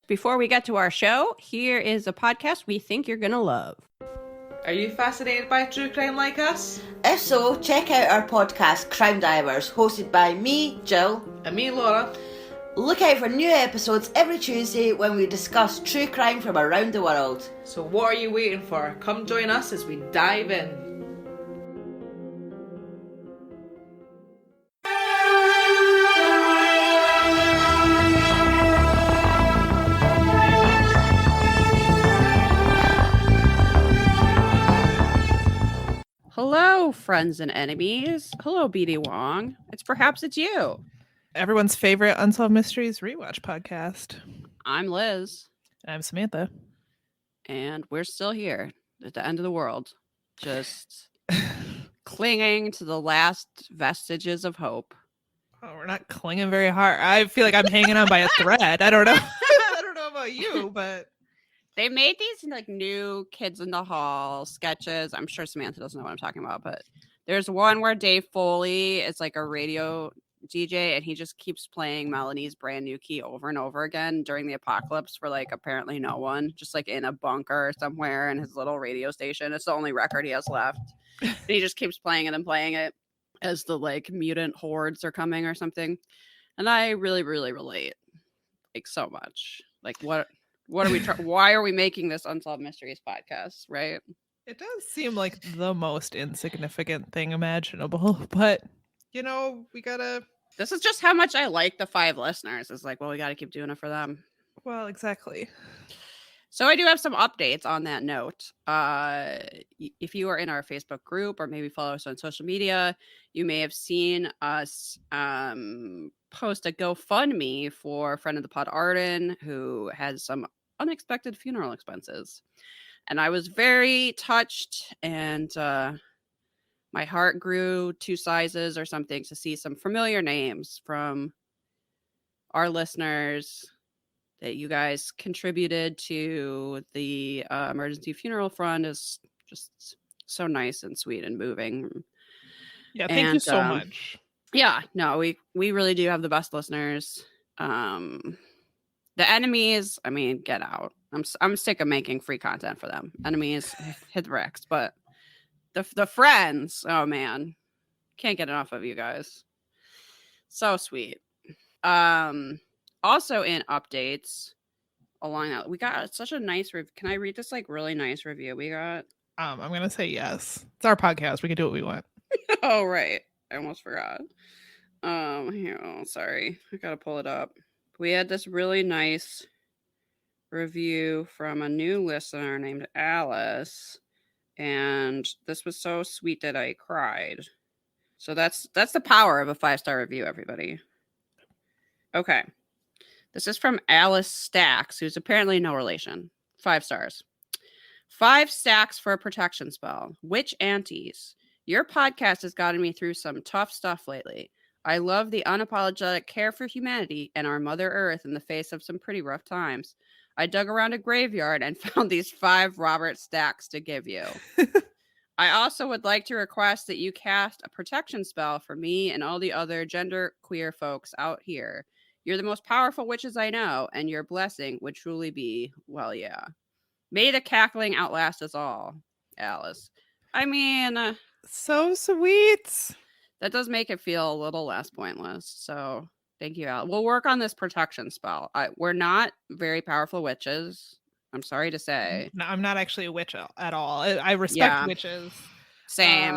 Before we get to our show, here is a podcast we think you're going to love. Are you fascinated by true crime like us? If so, check out our podcast, Crime Divers, hosted by me, Jill. And me, Laura. Look out for new episodes every Tuesday when we discuss true crime from around the world. So what are you waiting for? Come join us as we dive in. Hello, friends and enemies. Hello, BD Wong. It's you. Everyone's favorite Unsolved Mysteries rewatch podcast. I'm Liz. I'm Samantha. And we're still here at the end of the world. Just clinging to the last vestiges of hope. Oh, we're not clinging very hard. I feel like I'm hanging on by a thread. I don't know. I don't know about you, but... They made these like new Kids in the Hall sketches. I'm sure Samantha doesn't know what I'm talking about, but there's one where Dave Foley is like a radio DJ and he just keeps playing Melanie's Brand New Key over and over again during the apocalypse for like apparently no one, just like in a bunker somewhere in his little radio station. It's the only record he has left. And he just keeps playing it and playing it as the like mutant hordes are coming or something. And I really, really relate like so much. Like what are we why are we making this Unsolved Mysteries podcast, right? It does seem like the most insignificant thing imaginable, but you know, we gotta... This is just how much I like the 5 listeners. It's like, well, we gotta keep doing it for them. Well, exactly. So I do have some updates on that note. If you are in our Facebook group or maybe follow us on social media, you may have seen us post a GoFundMe for a friend of the pod, Arden, who has some unexpected funeral expenses. And I was very touched and my heart grew 2 sizes or something to see some familiar names from our listeners that you guys contributed to the emergency funeral fund. Is just so nice and sweet and moving. Yeah, thank you so much. Yeah, no, we really do have the best listeners. The enemies, I mean, get out. I'm sick of making free content for them. Enemies, hit the bricks, but the friends, oh man, can't get enough of you guys. So sweet. Also in updates along that, we got such a nice can I read this like really nice review we got? I'm gonna say yes. It's our podcast. We can do what we want. Oh right, I almost forgot. Here, oh sorry, I gotta pull it up. We had this really nice review from a new listener named Alice, and this was so sweet that I cried. So that's the power of a 5-star review, everybody. Okay. This is from Alice Stacks, who's apparently no relation. 5 stars. 5 stacks for a protection spell. Witch aunties. Your podcast has gotten me through some tough stuff lately. I love the unapologetic care for humanity and our Mother Earth in the face of some pretty rough times. I dug around a graveyard and found these 5 Robert stacks to give you. I also would like to request that you cast a protection spell for me and all the other genderqueer folks out here. You're the most powerful witches I know, and your blessing would truly be, well, yeah. May the cackling outlast us all, Alice. I mean... so sweet. That does make it feel a little less pointless. So thank you, Alice. We'll work on this protection spell. We're not very powerful witches. I'm sorry to say. No, I'm not actually a witch at all. I respect witches. Same.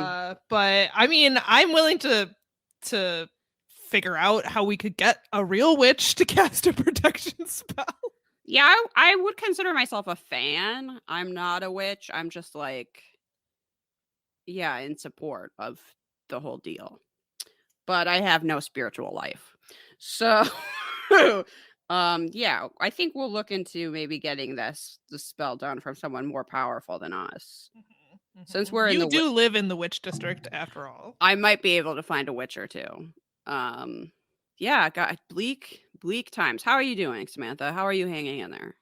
But I mean, I'm willing to figure out how we could get a real witch to cast a protection spell. Yeah, I would consider myself a fan. I'm not a witch. I'm just like, yeah, in support of the whole deal. But I have no spiritual life. So, yeah, I think we'll look into maybe getting the spell done from someone more powerful than us. Mm-hmm. Since we're you do live in the witch district after all. I might be able to find a witch or two. Yeah, got bleak times. How are you doing, Samantha? How are you hanging in there?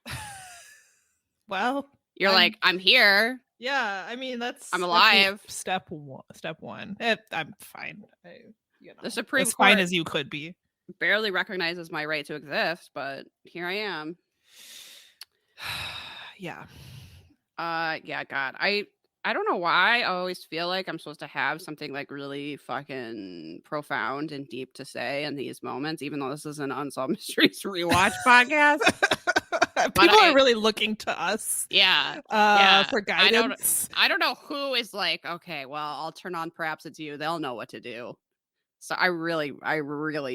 Well, you're like, I'm here. Yeah, I mean I'm alive. Step one. I'm fine. The Supreme as Court fine as you could be. Barely recognizes my right to exist, but here I am. Yeah. Yeah, God. I don't know why I always feel like I'm supposed to have something like really fucking profound and deep to say in these moments, even though this is an Unsolved Mysteries rewatch podcast. People are really looking to us Yeah. for guidance. I don't know who is like, okay, well, I'll turn on Perhaps It's You. They'll know what to do. So I really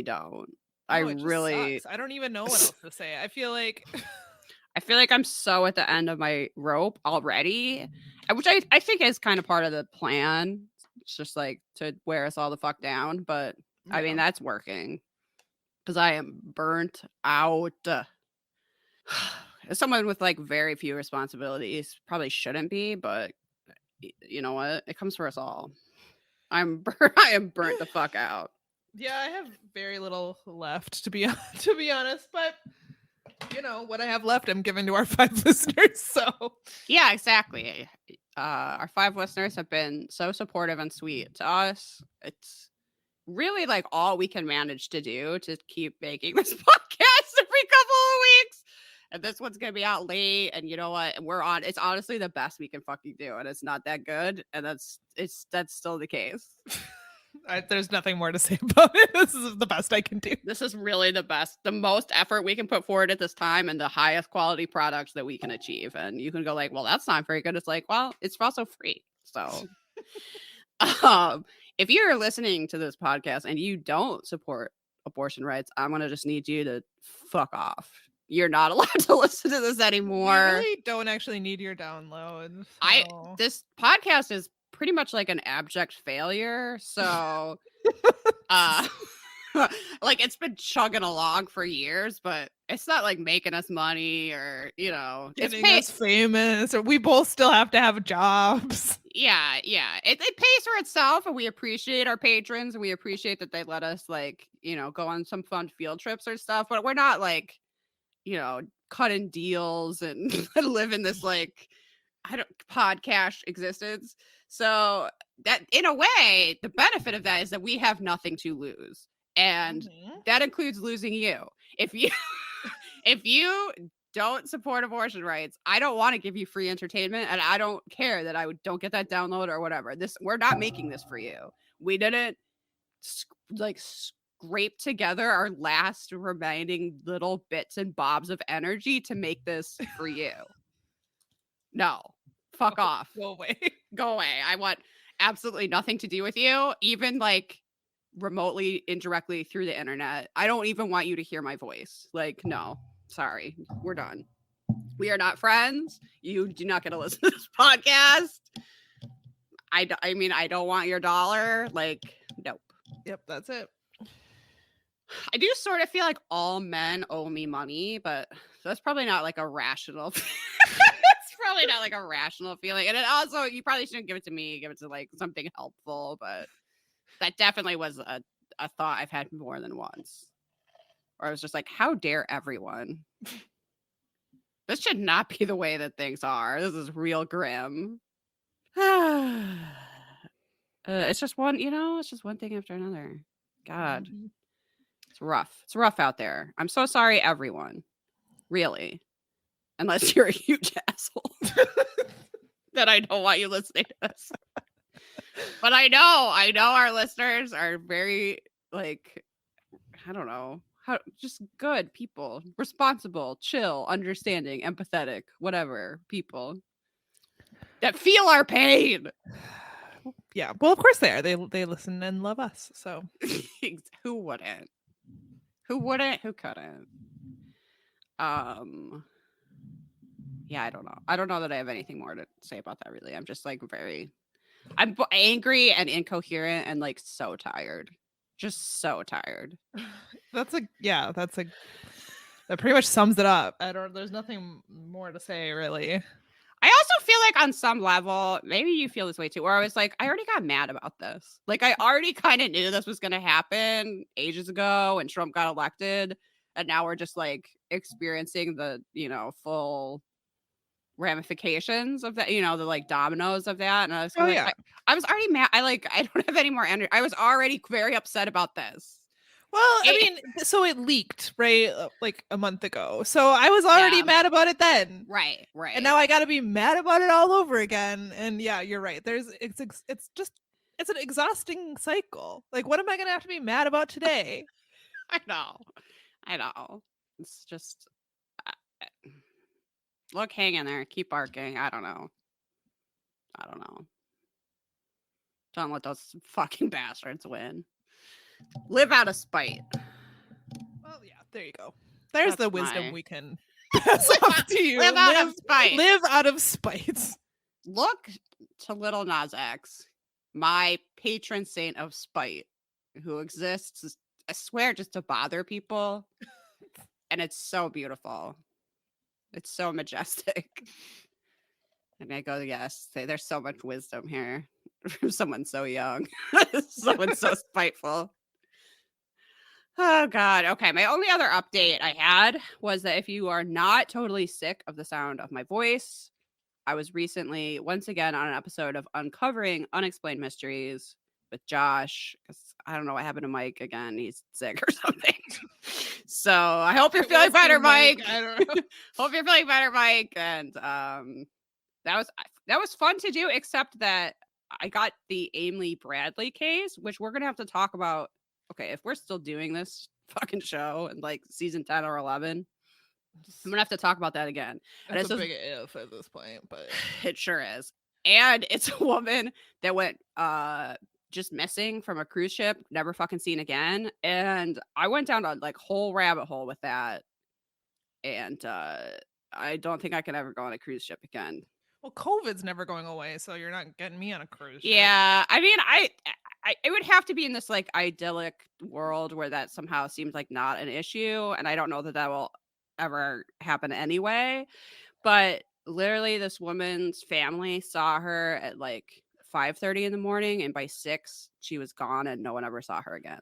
don't. I No, it just really sucks. I don't even know what else to say. I feel like I'm so at the end of my rope already, which I think is kind of part of the plan. It's just like to wear us all the fuck down. But I mean, Yeah. that's working because I am burnt out. As someone with like very few responsibilities, probably shouldn't be, but you know what? It comes for us all. I am burnt the fuck out. Yeah, I have very little left to be honest, but you know, what I have left I'm giving to our 5 listeners, so Yeah, exactly. Our 5 listeners have been so supportive and sweet to us. It's really like all we can manage to do to keep making this podcast every couple of weeks. And this one's gonna be out late, and you know what? It's honestly the best we can fucking do, and it's not that good, and that's still the case. there's nothing more to say about it. This is the best I can do. This is really the most effort we can put forward at this time, and the highest quality products that we can achieve. And you can go like, well, that's not very good. It's like, well, it's also free. So if you're listening to this podcast and you don't support abortion rights, I'm gonna just need you to fuck off. You're not allowed to listen to this anymore. We really don't actually need your download. So. This podcast is pretty much like an abject failure. So like it's been chugging along for years, but it's not like making us money or, you know, getting us famous, or we both still have to have jobs. Yeah. It pays for itself, and we appreciate our patrons, and we appreciate that they let us like, you know, go on some fun field trips or stuff, but we're not like, you know, cutting deals and living this like podcast existence. So that in a way, the benefit of that is that we have nothing to lose. And that includes losing you. If you don't support abortion rights, I don't want to give you free entertainment, and I don't care that don't get that download or whatever. We're not making this for you. We didn't scrape together our last remaining little bits and bobs of energy to make this for you. No, fuck off. Go away. Go away. I want absolutely nothing to do with you, even like remotely, indirectly through the internet. I don't even want you to hear my voice. Like, no, sorry, we're done. We are not friends. You do not get to listen to this podcast. I mean, I don't want your dollar. Like, nope. Yep, that's it. I do sort of feel like all men owe me money, but that's probably not like a rational. It's probably not like a rational feeling. And it also, you probably shouldn't give it to me. Give it to like something helpful. But that definitely was a thought I've had more than once. Or I was just like, how dare everyone? This should not be the way that things are. This is real grim. It's just one, it's just one thing after another. God. It's rough. It's rough out there. I'm so sorry, everyone. Really. Unless you're a huge asshole. That I don't want you listening to this. But I know our listeners are very, like, I don't know, just good people. Responsible, chill, understanding, empathetic, whatever people. That feel our pain. Yeah. Well, of course they are. They listen and love us. So who wouldn't? Who wouldn't? Who couldn't? Yeah, I don't know. I don't know that I have anything more to say about that, really. I'm just like I'm angry and incoherent and like so tired. Just so tired. that pretty much sums it up. There's nothing more to say, really. I also feel like on some level, maybe you feel this way too, where I was like, I already got mad about this. Like, I already kind of knew this was going to happen ages ago when Trump got elected. And now we're just like experiencing the, full ramifications of that, the like dominoes of that. And I was I was already mad. I don't have any more energy. I was already very upset about this. Well, I mean, so it leaked, right? Like a month ago. So I was already Yeah. mad about it then. Right. And now I got to be mad about it all over again. And yeah, you're right. It's an exhausting cycle. Like, what am I going to have to be mad about today? I know. It's just look, hang in there, keep barking. I don't know. Don't let those fucking bastards win. Live out of spite. Well, yeah, there you go. There's That's the wisdom my- we can pass off to you. Live out of spite. Live out of spite. Look to Little Nas X, my patron saint of spite, who exists, I swear, just to bother people. And it's so beautiful. It's so majestic. And I go, yes, there's so much wisdom here from someone so young, someone so spiteful. Oh, God. Okay. My only other update I had was that if you are not totally sick of the sound of my voice, I was recently, once again, on an episode of Uncovering Unexplained Mysteries with Josh, because I don't know what happened to Mike again. He's sick or something. So I hope you're feeling better, Mike. I don't know. Hope you're feeling better, Mike. And that was fun to do, except that I got the Aimee Bradley case, which we're gonna have to talk about. Okay, if we're still doing this fucking show in like season 10 or 11, I'm gonna have to talk about that again. That's And a big if at this point, but it sure is. And it's a woman that went just missing from a cruise ship, never fucking seen again. And I went down a like whole rabbit hole with that. And I don't think I can ever go on a cruise ship again. well, COVID's never going away, so you're not getting me on a cruise ship. Yeah, I mean, it would have to be in this like idyllic world where that somehow seems like not an issue, and I don't know that that will ever happen anyway. But literally, this woman's family saw her at like 5:30 in the morning, and by 6 she was gone, and no one ever saw her again.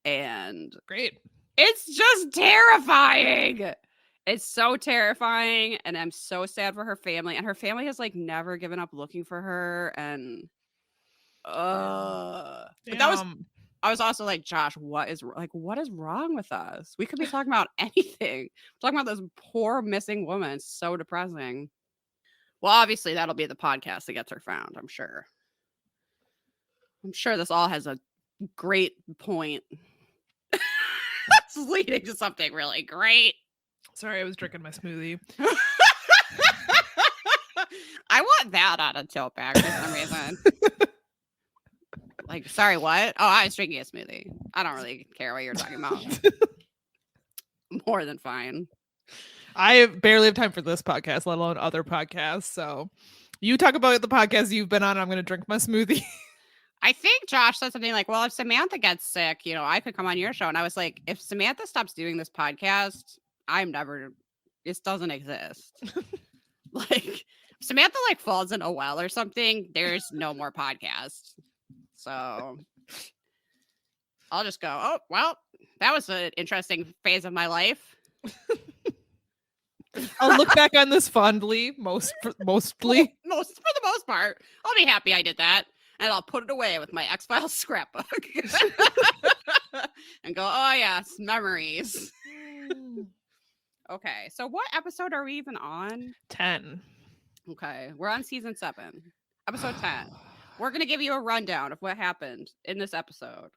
And Great. it's just terrifying. It's so terrifying, and I'm so sad for her family. And her family has like never given up looking for her. And but that was Damn. I was also like, Josh, what is wrong with us? We could be talking about anything. We're talking about this poor missing woman. It's so depressing. Well, obviously that'll be the podcast that gets her found, I'm sure. I'm sure this all has a great point. It's leading to something really great. Sorry, I was drinking my smoothie. I want that on a tilt bag for some reason. Like, sorry, what? Oh, I was drinking a smoothie. I don't really care what you're talking about. More than fine. I barely have time for this podcast, let alone other podcasts. So you talk about the podcast you've been on. I'm going to drink my smoothie. I think Josh said something like, well, if Samantha gets sick, I could come on your show. And I was like, if Samantha stops doing this podcast, this doesn't exist. Like, if Samantha like falls in a well or something, there's no more podcast. So I'll just go, oh, well, that was an interesting phase of my life. I'll look back on this fondly, mostly. For the most part. I'll be happy I did that. And I'll put it away with my X-Files scrapbook. And go, oh, yes, memories. Okay, so what episode are we even on? 10. Okay, we're on season 7, episode 10. We're going to give you a rundown of what happened in this episode.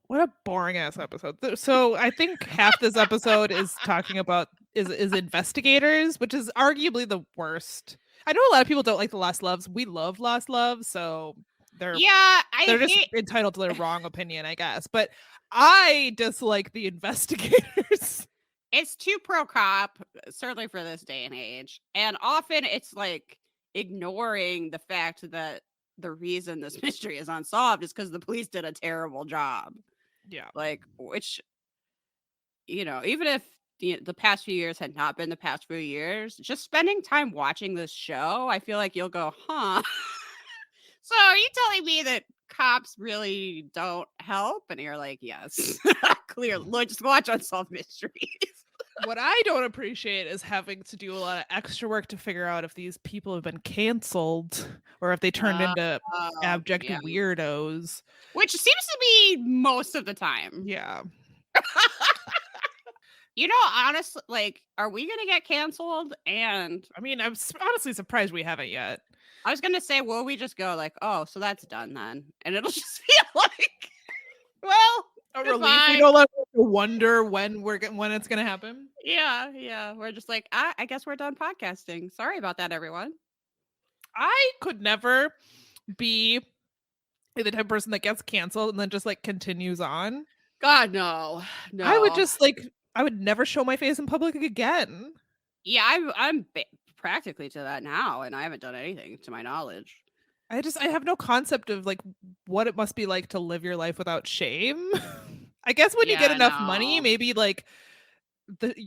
What a boring ass episode. So I think half this episode is talking about is investigators, which is arguably the worst. I know a lot of people don't like the Lost Loves. We love Lost Loves, so they're just entitled to their wrong opinion, I guess. But I dislike the investigators. It's too pro cop, certainly for this day and age. And often it's like ignoring the fact that the reason this mystery is unsolved is because the police did a terrible job. Yeah. Like, which, even if the past few years had not been the past few years, just spending time watching this show, I feel like you'll go, huh? So are you telling me that cops really don't help? And you're like, yes, clearly. Just watch Unsolved Mysteries. What I don't appreciate is having to do a lot of extra work to figure out if these people have been canceled or if they turned into abject Yeah. weirdos. Which seems to be most of the time. Yeah. You know, honestly, like, are we gonna get canceled? And I mean, I'm honestly surprised we haven't yet. I was gonna say, will we just go like, oh, so that's done then, and it'll just be like, well, A relief. goodbye. We don't have to wonder when it's gonna happen. Yeah. We're just like, I guess we're done podcasting. Sorry about that, everyone. I could never be the type of person that gets canceled and then just like continues on. God, no. I would just I would never show my face in public again. Yeah, I'm practically to that now, and I haven't done anything to my knowledge. I have no concept of like what it must be like to live your life without shame. I guess when you get enough money, maybe like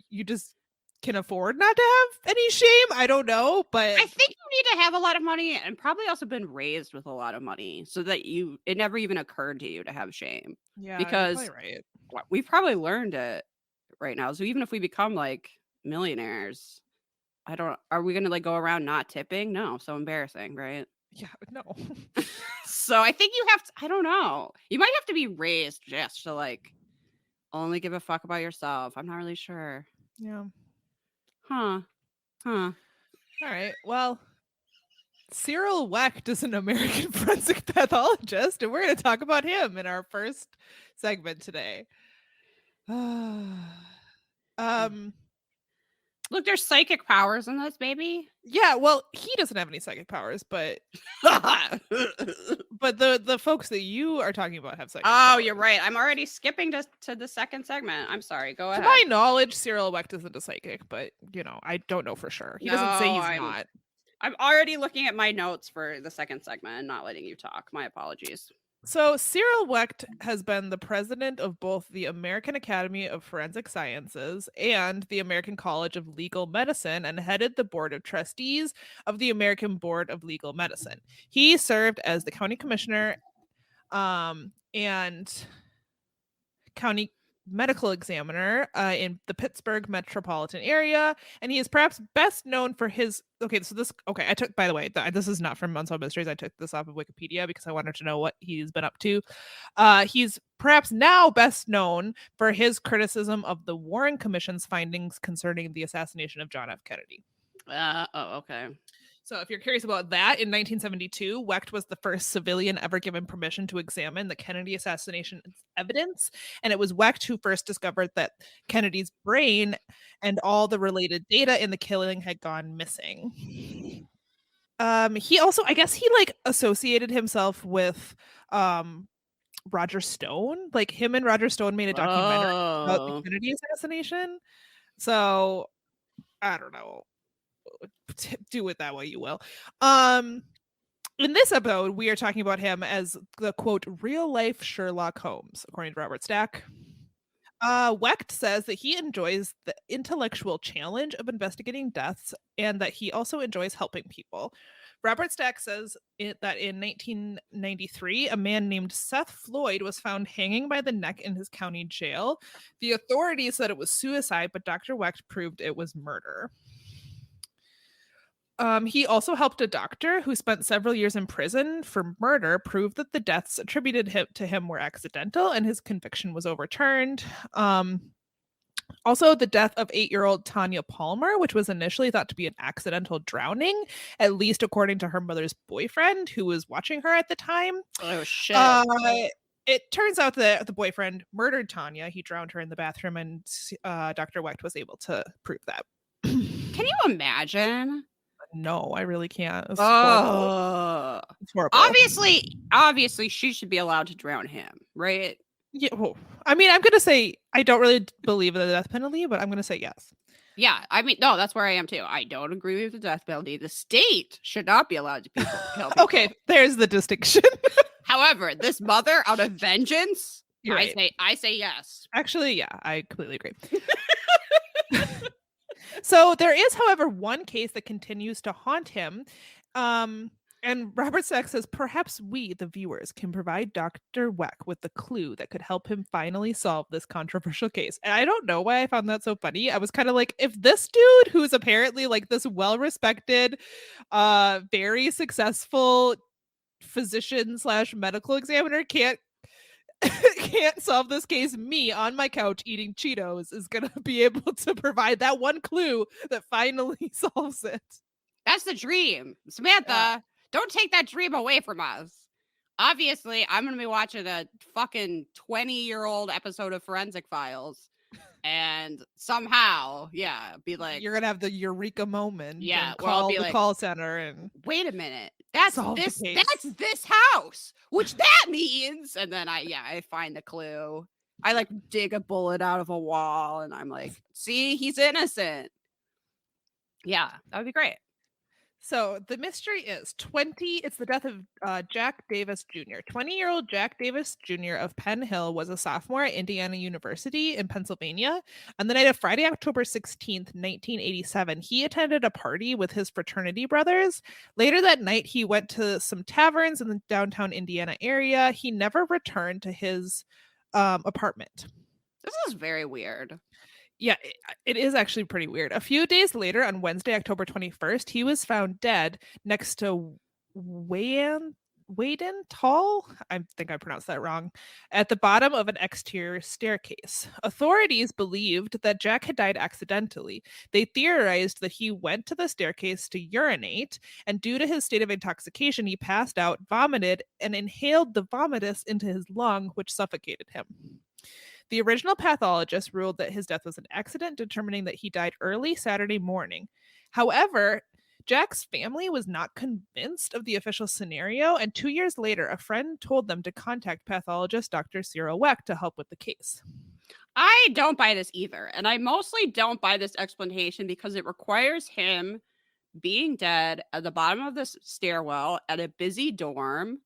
you just can afford not to have any shame. I don't know, but I think you need to have a lot of money and probably also been raised with a lot of money so that it never even occurred to you to have shame. Yeah, because you're probably right. We've probably learned it right now. So even if we become like millionaires, are we gonna like go around not tipping? No, so embarrassing, right? Yeah, no. So I think you have to, I don't know. You might have to be raised just to like only give a fuck about yourself. I'm not really sure. Yeah. Huh. All right. Well, Cyril Wecht is an American forensic pathologist, and we're going to talk about him in our first segment today. Look, there's psychic powers in this, baby. Yeah, well, he doesn't have any psychic powers, but the folks that you are talking about have psychic powers. You're right. I'm already skipping to the second segment. I'm sorry. Go ahead. To my knowledge, Cyril Wecht isn't a psychic, but I don't know for sure. He doesn't say he's not. I'm already looking at my notes for the second segment and not letting you talk. My apologies. So Cyril Wecht has been the president of both the American Academy of Forensic Sciences and the American College of Legal Medicine and headed the board of trustees of the American Board of Legal Medicine. He served as the county commissioner and county medical examiner in the Pittsburgh metropolitan area, and he is perhaps best known for his I took, by the way, this is not from Unsolved Mysteries. I took this off of Wikipedia because I wanted to know what he's been up to. He's perhaps now best known for his criticism of the Warren Commission's findings concerning the assassination of John F. Kennedy. Okay. So if you're curious about that, in 1972, Wecht was the first civilian ever given permission to examine the Kennedy assassination evidence. And it was Wecht who first discovered that Kennedy's brain and all the related data in the killing had gone missing. He also, I guess he like associated himself with Roger Stone. Like him and Roger Stone made a documentary about the Kennedy assassination. So I don't know. Do it that way you will. In this episode, we are talking about him as the quote real life Sherlock Holmes, according to Robert Stack. Wecht says that he enjoys the intellectual challenge of investigating deaths and that he also enjoys helping people. Robert Stack says that in 1993, a man named Seth Floyd was found hanging by the neck in his county jail. The authorities said it was suicide, but Dr. Wecht proved it was murder. He also helped a doctor who spent several years in prison for murder prove that the deaths attributed to him were accidental, and his conviction was overturned. Also, the death of 8-year-old Tanya Palmer, which was initially thought to be an accidental drowning, at least according to her mother's boyfriend, who was watching her at the time. Oh, shit. It turns out that the boyfriend murdered Tanya. He drowned her in the bathroom, and Dr. Wecht was able to prove that. Can you imagine? No, I really can't. It's horrible. It's horrible. Obviously, she should be allowed to drown him, right? Yeah. Well, I mean, I'm gonna say I don't really believe in the death penalty, but I'm gonna say yes. Yeah, I mean, no, that's where I am too. I don't agree with the death penalty. The state should not be allowed to kill people. Okay, there's the distinction. However, this mother, out of vengeance, right. I say yes. Actually, yeah, I completely agree. So there is, however, one case that continues to haunt him. And And Robert Sachs says, perhaps we, the viewers, can provide Dr. Weck with the clue that could help him finally solve this controversial case. And I don't know why I found that so funny. I was kind of like, if this dude, who's apparently like this well-respected, very successful physician slash medical examiner can't can't solve this case, me on my couch eating Cheetos is gonna be able to provide that one clue that finally solves it. That's the dream. Samantha, don't take that dream away from us. Obviously, I'm going to be watching a fucking 20-year-old episode of Forensic Files. And somehow, be like, You're gonna have the eureka moment. Yeah, and well, I'll call be the like, call center and wait a minute. That's solve the this. case. That's this house, which that means. And then I find the clue. I like dig a bullet out of a wall, and I'm like, see, he's innocent. Yeah, that would be great. So the mystery is it's the death of Jack Davis Jr. 20-year-old Jack Davis Jr. of Penn Hill was a sophomore at Indiana University in Pennsylvania. On the night of Friday, October 16th, 1987, he attended a party with his fraternity brothers. Later that night, he went to some taverns in the downtown Indiana area. He never returned to his apartment. This is very weird. Yeah, it is actually pretty weird. A few days later, on Wednesday, October 21st, he was found dead next to Waden Tall, I think I pronounced that wrong, at the bottom of an exterior staircase. Authorities believed that Jack had died accidentally. They theorized that he went to the staircase to urinate, and due to his state of intoxication, he passed out, vomited, and inhaled the vomitus into his lung, which suffocated him. The original pathologist ruled that his death was an accident, determining that he died early Saturday morning. However, Jack's family was not convinced of the official scenario, and 2 years later, a friend told them to contact pathologist Dr. Cyril Weck to help with the case. I don't buy this either. And I mostly don't buy this explanation because it requires him being dead at the bottom of this stairwell at a busy dorm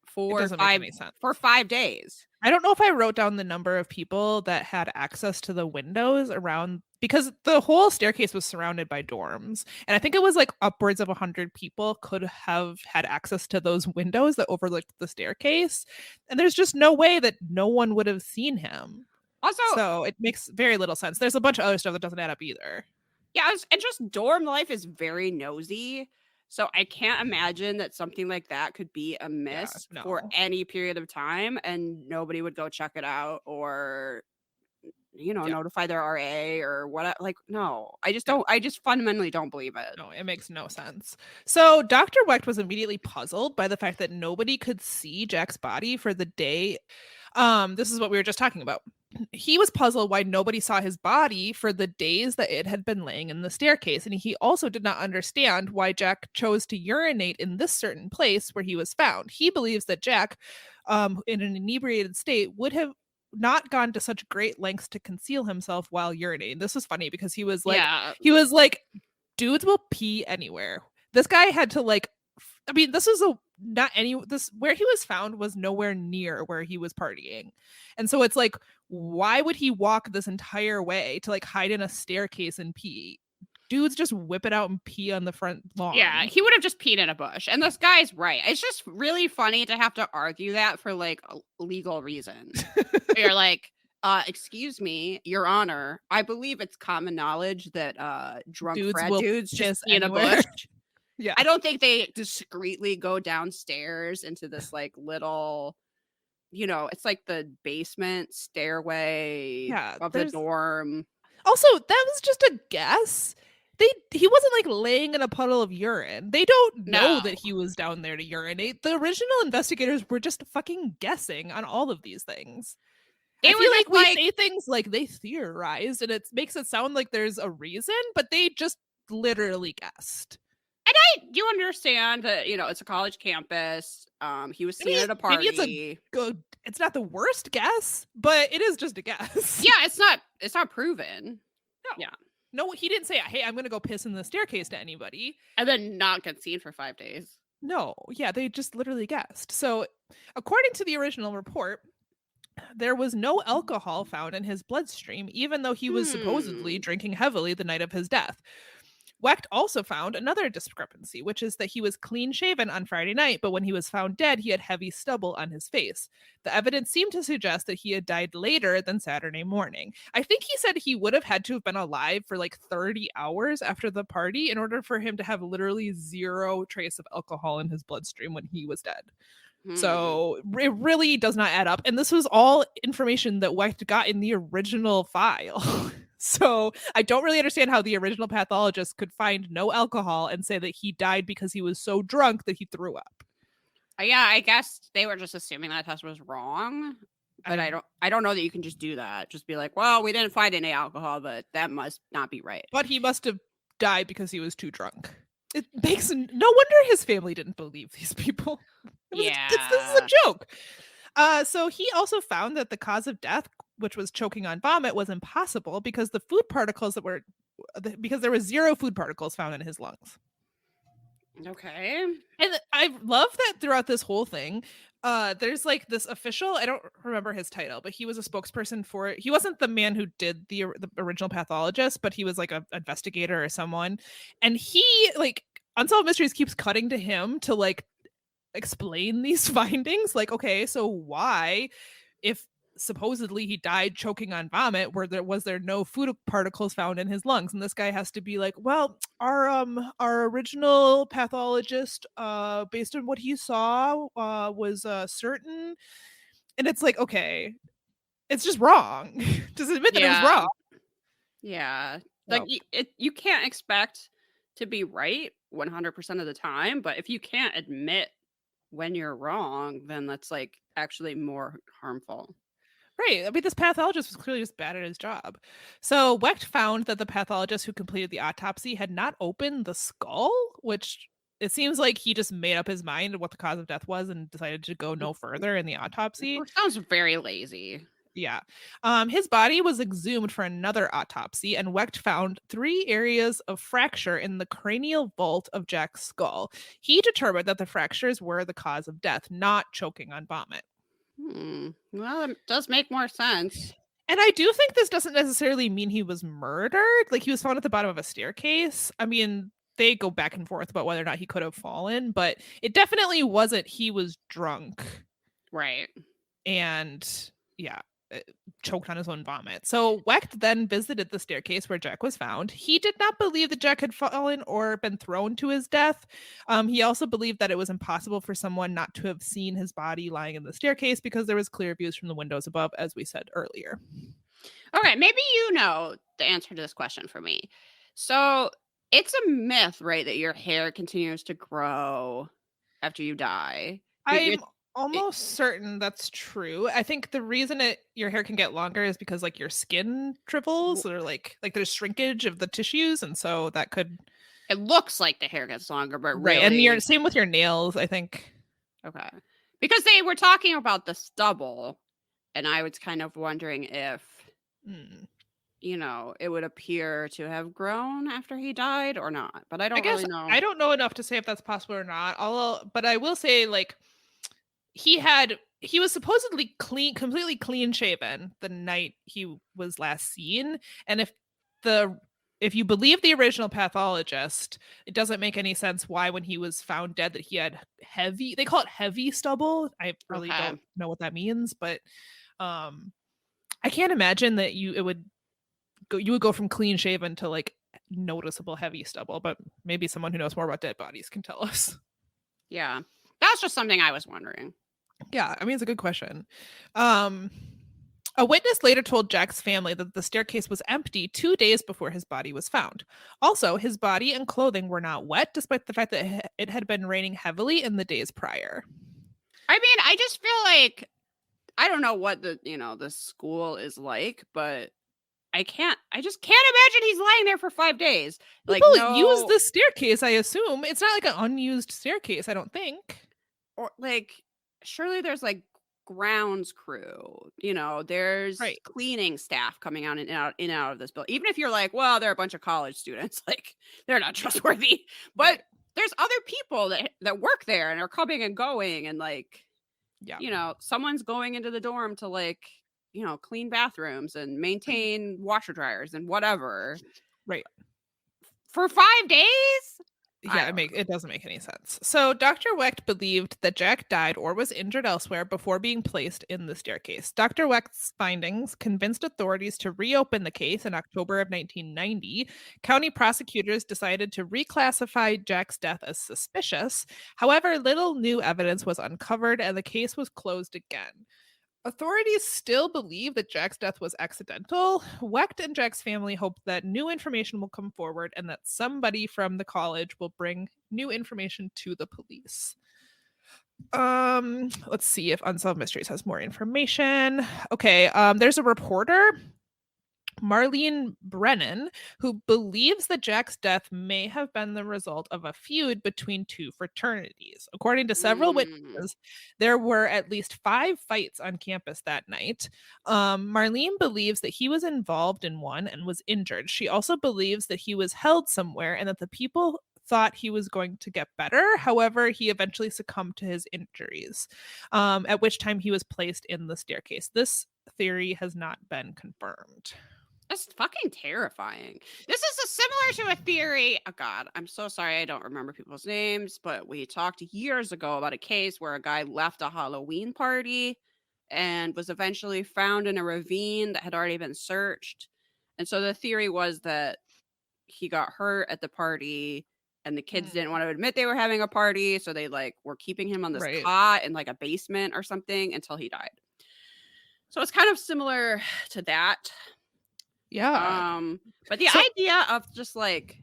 for 5 days. I don't know if I wrote down the number of people that had access to the windows around, because the whole staircase was surrounded by dorms. And I think it was like upwards of 100 people could have had access to those windows that overlooked the staircase. And there's just no way that no one would have seen him. Also, so it makes very little sense. There's a bunch of other stuff that doesn't add up either. Yeah, and just dorm life is very nosy. So I can't imagine that something like that could be amiss for any period of time and nobody would go check it out or, notify their RA or what. Like, no, I just fundamentally don't believe it. No, it makes no sense. So Dr. Wecht was immediately puzzled by the fact that nobody could see Jack's body for the day. This is what we were just talking about. He was puzzled why nobody saw his body for the days that it had been laying in the staircase. And he also did not understand why Jack chose to urinate in this certain place where he was found. He believes that Jack, in an inebriated state, would have not gone to such great lengths to conceal himself while urinating. This was funny because he was like, dudes will pee anywhere. This guy had to this is where he was found was nowhere near where he was partying. And so it's like, why would he walk this entire way to hide in a staircase and pee? Dudes just whip it out and pee on the front lawn. Yeah, he would have just peed in a bush. And this guy's right. It's just really funny to have to argue that for legal reasons. You're like, excuse me, Your Honor, I believe it's common knowledge that drunk dudes just pee in a bush. Yeah. I don't think they discreetly go downstairs into this little, it's like the basement stairway of the dorm. Also, that was just a guess. He wasn't laying in a puddle of urine. They don't know that he was down there to urinate. The original investigators were just fucking guessing on all of these things. I feel we say things like they theorized, and it makes it sound like there's a reason, but they just literally guessed. And I do understand that, it's a college campus. He was seen at a party. Maybe it's not the worst guess, but it is just a guess. Yeah, it's not proven. No. Yeah. No, he didn't say, hey, I'm going to go piss in the staircase to anybody. And then not get seen for 5 days. No. Yeah, they just literally guessed. So according to the original report, there was no alcohol found in his bloodstream, even though he was supposedly drinking heavily the night of his death. Wecht also found another discrepancy, which is that he was clean shaven on Friday night, but when he was found dead, he had heavy stubble on his face. The evidence seemed to suggest that he had died later than Saturday morning. I think he said he would have had to have been alive for like 30 hours after the party in order for him to have literally zero trace of alcohol in his bloodstream when he was dead. So it really does not add up. And this was all information that Wecht got in the original file. So I don't really understand how the original pathologist could find no alcohol and say that he died because he was so drunk that he threw up. Yeah, I guess they were just assuming that test was wrong. But I don't know that you can just do that. Just be like, well, we didn't find any alcohol, but that must not be right. But he must have died because he was too drunk. It makes no wonder his family didn't believe these people. This is a joke. So he also found that the cause of death, which was choking on vomit, was impossible because because there were 0 food particles found in his lungs. Okay. And I love that throughout this whole thing, there's like this official, I don't remember his title, but he was a spokesperson for it. He wasn't the man who did the original pathologist, but he was like an investigator or someone. And he, like, Unsolved Mysteries keeps cutting to him to like explain these findings. Like, okay, so why, if supposedly he died choking on vomit, was there no food particles found in his lungs? And this guy has to be like, well, our original pathologist, based on what he saw, was certain. And it's like, okay, it's just wrong. Just admit that it was wrong. Yeah. Like you can't expect to be right 100% of the time, but if you can't admit when you're wrong, then that's like actually more harmful. Right. I mean, this pathologist was clearly just bad at his job. So Wecht found that the pathologist who completed the autopsy had not opened the skull, which it seems like he just made up his mind what the cause of death was and decided to go no further in the autopsy. It sounds very lazy. Yeah. His body was exhumed for another autopsy, and Wecht found 3 areas of fracture in the cranial vault of Jack's skull. He determined that the fractures were the cause of death, not choking on vomit. Well, it does make more sense. And I do think this doesn't necessarily mean he was murdered. Like, he was found at the bottom of a staircase. I mean, they go back and forth about whether or not he could have fallen, but it definitely wasn't he was drunk. Right. And yeah, choked on his own vomit. So Wecht then visited the staircase where Jack was found. He did not believe that Jack had fallen or been thrown to his death. He also believed that it was impossible for someone not to have seen his body lying in the staircase because there was clear views from the windows above, as we said earlier. Okay, maybe you know the answer to this question for me. So it's a myth, right, that your hair continues to grow after you die. I'm almost certain that's true. I think the reason your hair can get longer is because like your skin triples or like there's shrinkage of the tissues, and so that could. It looks like the hair gets longer, but right, really... and you're same with your nails, I think. Okay, because they were talking about the stubble, and I was kind of wondering if, you know, it would appear to have grown after he died or not. But I don't really know. I don't know enough to say if that's possible or not. But I will say, like, he was supposedly completely clean shaven the night he was last seen, and if you believe the original pathologist, it doesn't make any sense why when he was found dead that he had heavy, they call it heavy stubble. I really don't know what that means, but I can't imagine that you would go from clean shaven to like noticeable heavy stubble, but maybe someone who knows more about dead bodies can tell us. Yeah, that's just something I was wondering. Yeah, I mean, it's a good question. A witness later told Jack's family that the staircase was empty 2 days before his body was found. Also, his body and clothing were not wet, despite the fact that it had been raining heavily in the days prior. I mean, I just feel like, I don't know what the school is like, but I just can't imagine he's lying there for 5 days. People use the staircase, I assume. It's not like an unused staircase, I don't think. Or like, surely there's like grounds crew, you know, there's cleaning staff coming out and out of this building. Even if you're like, well, they're a bunch of college students, like they're not trustworthy, but there's other people that work there and are coming and going, and like, you know, someone's going into the dorm to like, you know, clean bathrooms and maintain washer dryers and whatever. Right. For 5 days? Yeah, it doesn't make any sense. So Dr. Wecht believed that Jack died or was injured elsewhere before being placed in the staircase. Dr. Wecht's findings convinced authorities to reopen the case in October of 1990. County prosecutors decided to reclassify Jack's death as suspicious. However, little new evidence was uncovered and the case was closed again. Authorities still believe that Jack's death was accidental. Wecht and Jack's family hope that new information will come forward and that somebody from the college will bring new information to the police. Let's see if Unsolved Mysteries has more information. Okay, there's a reporter, Marlene Brennan, who believes that Jack's death may have been the result of a feud between two fraternities. According to several witnesses, there were at least 5 fights on campus that night. Marlene believes that he was involved in one and was injured. She also believes that he was held somewhere and that the people thought he was going to get better. However, he eventually succumbed to his injuries, at which time he was placed in the staircase. This theory has not been confirmed. That's fucking terrifying. This is similar to a theory. Oh God, I'm so sorry I don't remember people's names, but we talked years ago about a case where a guy left a Halloween party and was eventually found in a ravine that had already been searched. And so the theory was that he got hurt at the party and the kids didn't want to admit they were having a party, so they like were keeping him on this cot in like a basement or something until he died. So it's kind of similar to that. Yeah. But the idea of just like,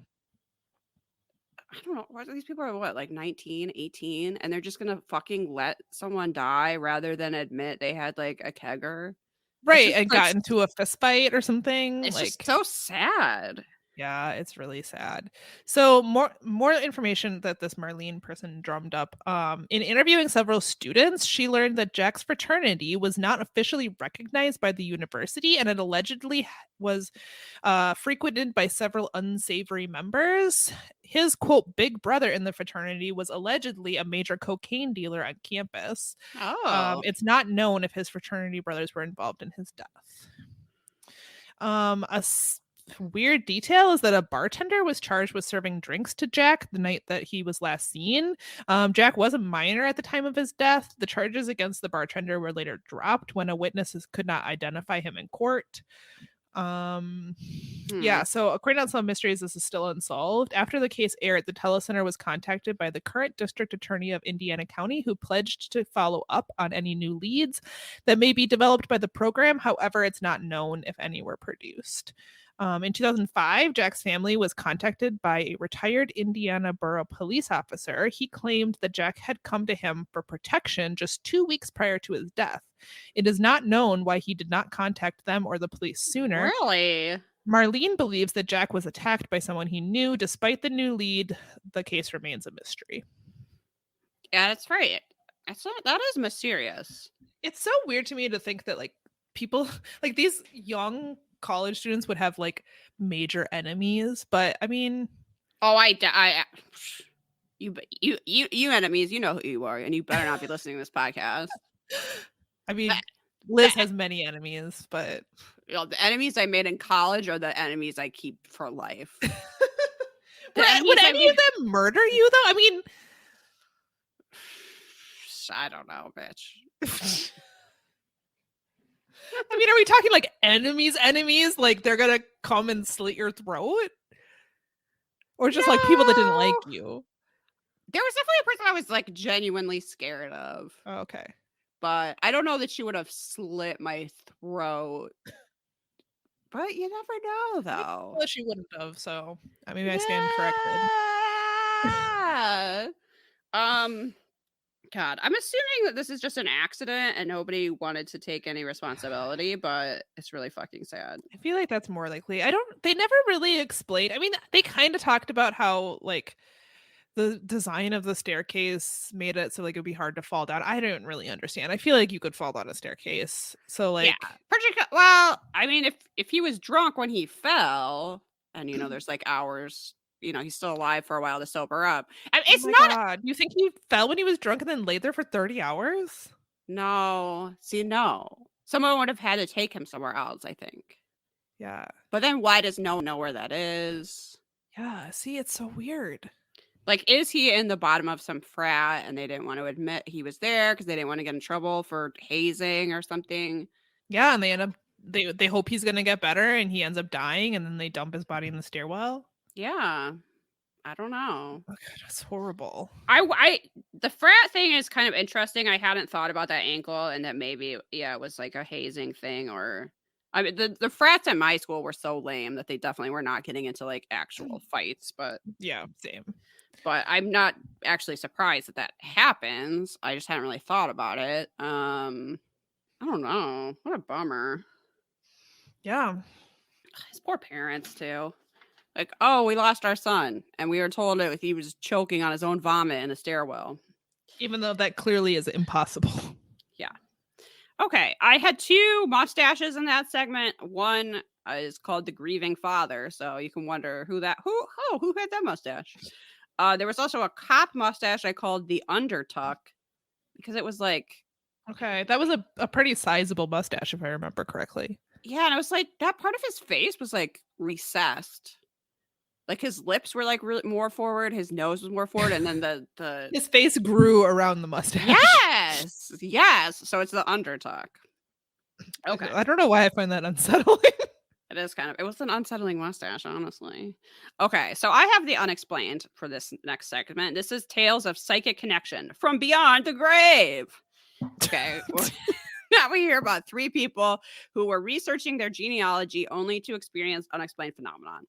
I don't know, these people are what, like 19, 18, and they're just gonna fucking let someone die rather than admit they had like a kegger. Right, and got into a fist fight or something. It's like, just so sad. Yeah, it's really sad. So more information that this Marlene person drummed up. In interviewing several students, she learned that Jack's fraternity was not officially recognized by the university, and it allegedly was frequented by several unsavory members. His quote big brother in the fraternity was allegedly a major cocaine dealer on campus. It's not known if his fraternity brothers were involved in his death. Weird detail is that a bartender was charged with serving drinks to Jack the night that he was last seen. Jack was a minor at the time of his death. The charges against the bartender were later dropped when a witness could not identify him in court. Yeah, so according to Unsolved Mysteries, this is still unsolved. After the case aired, the telecenter was contacted by the current district attorney of Indiana County, who pledged to follow up on any new leads that may be developed by the program. However, it's not known if any were produced. In 2005, Jack's family was contacted by a retired Indiana Borough police officer. He claimed that Jack had come to him for protection just 2 weeks prior to his death. It is not known why he did not contact them or the police sooner. Really? Marlene believes that Jack was attacked by someone he knew. Despite the new lead, the case remains a mystery. Yeah, that's right. That is mysterious. It's so weird to me to think that like people like these young college students would have like major enemies, but I mean, you enemies, you know who you are, and you better not be listening to this podcast. I mean, Liz has many enemies, but the enemies I made in college are the enemies I keep for life. Would any of them murder you though? I mean, I don't know, bitch. I mean, are we talking like enemies? Like they're gonna come and slit your throat? Or just like people that didn't like you? There was definitely a person I was like genuinely scared of. Oh, okay. But I don't know that she would have slit my throat. But you never know, though. Well, she wouldn't have, so I mean, I stand corrected. God, I'm assuming that this is just an accident and nobody wanted to take any responsibility, but it's really fucking sad. I feel like that's more likely. They never really explained. I mean, they kind of talked about how like the design of the staircase made it so like it would be hard to fall down. I don't really understand. I feel like you could fall down a staircase. So like, yeah, well, I mean, if he was drunk when he fell, and you know, there's like hours. You know, he's still alive for a while to sober up. I mean, it's not. God. You think he fell when he was drunk and then laid there for 30 hours? No. See, no. Someone would have had to take him somewhere else, I think. Yeah. But then why does no one know where that is? Yeah, see, it's so weird. Like, is he in the bottom of some frat and they didn't want to admit he was there because they didn't want to get in trouble for hazing or something? Yeah, and they end up they hope he's gonna get better, and he ends up dying, and then they dump his body in the stairwell. Yeah, I don't know. Oh, God, that's horrible. The frat thing is kind of interesting. I hadn't thought about that angle, and that maybe it was like a hazing thing, or I mean, the frats at my school were so lame that they definitely were not getting into like actual fights, Yeah, same. but I'm not actually surprised that that happens. I just hadn't really thought about it. I don't know. What a bummer. Yeah. His poor parents too. Like, oh, we lost our son, and we were told that he was choking on his own vomit in the stairwell. Even though that clearly is impossible. Yeah. Okay, I had 2 mustaches in that segment. One is called the grieving father, so you can wonder who had that mustache. There was also a cop mustache I called the undertuck because it was like, Okay, that was a pretty sizable mustache, if I remember correctly. yeah, and I was like, that part of his face was like recessed. Like his lips were like really more forward, his nose was more forward, and then the His face grew around the mustache. yes. So it's the undertuck. Okay. I don't know why I find that unsettling. It is it was an unsettling mustache, honestly. Okay, so I have the unexplained for this next segment. This is Tales of Psychic Connection from Beyond the Grave. Okay. Now we hear about 3 people who were researching their genealogy only to experience unexplained phenomenon.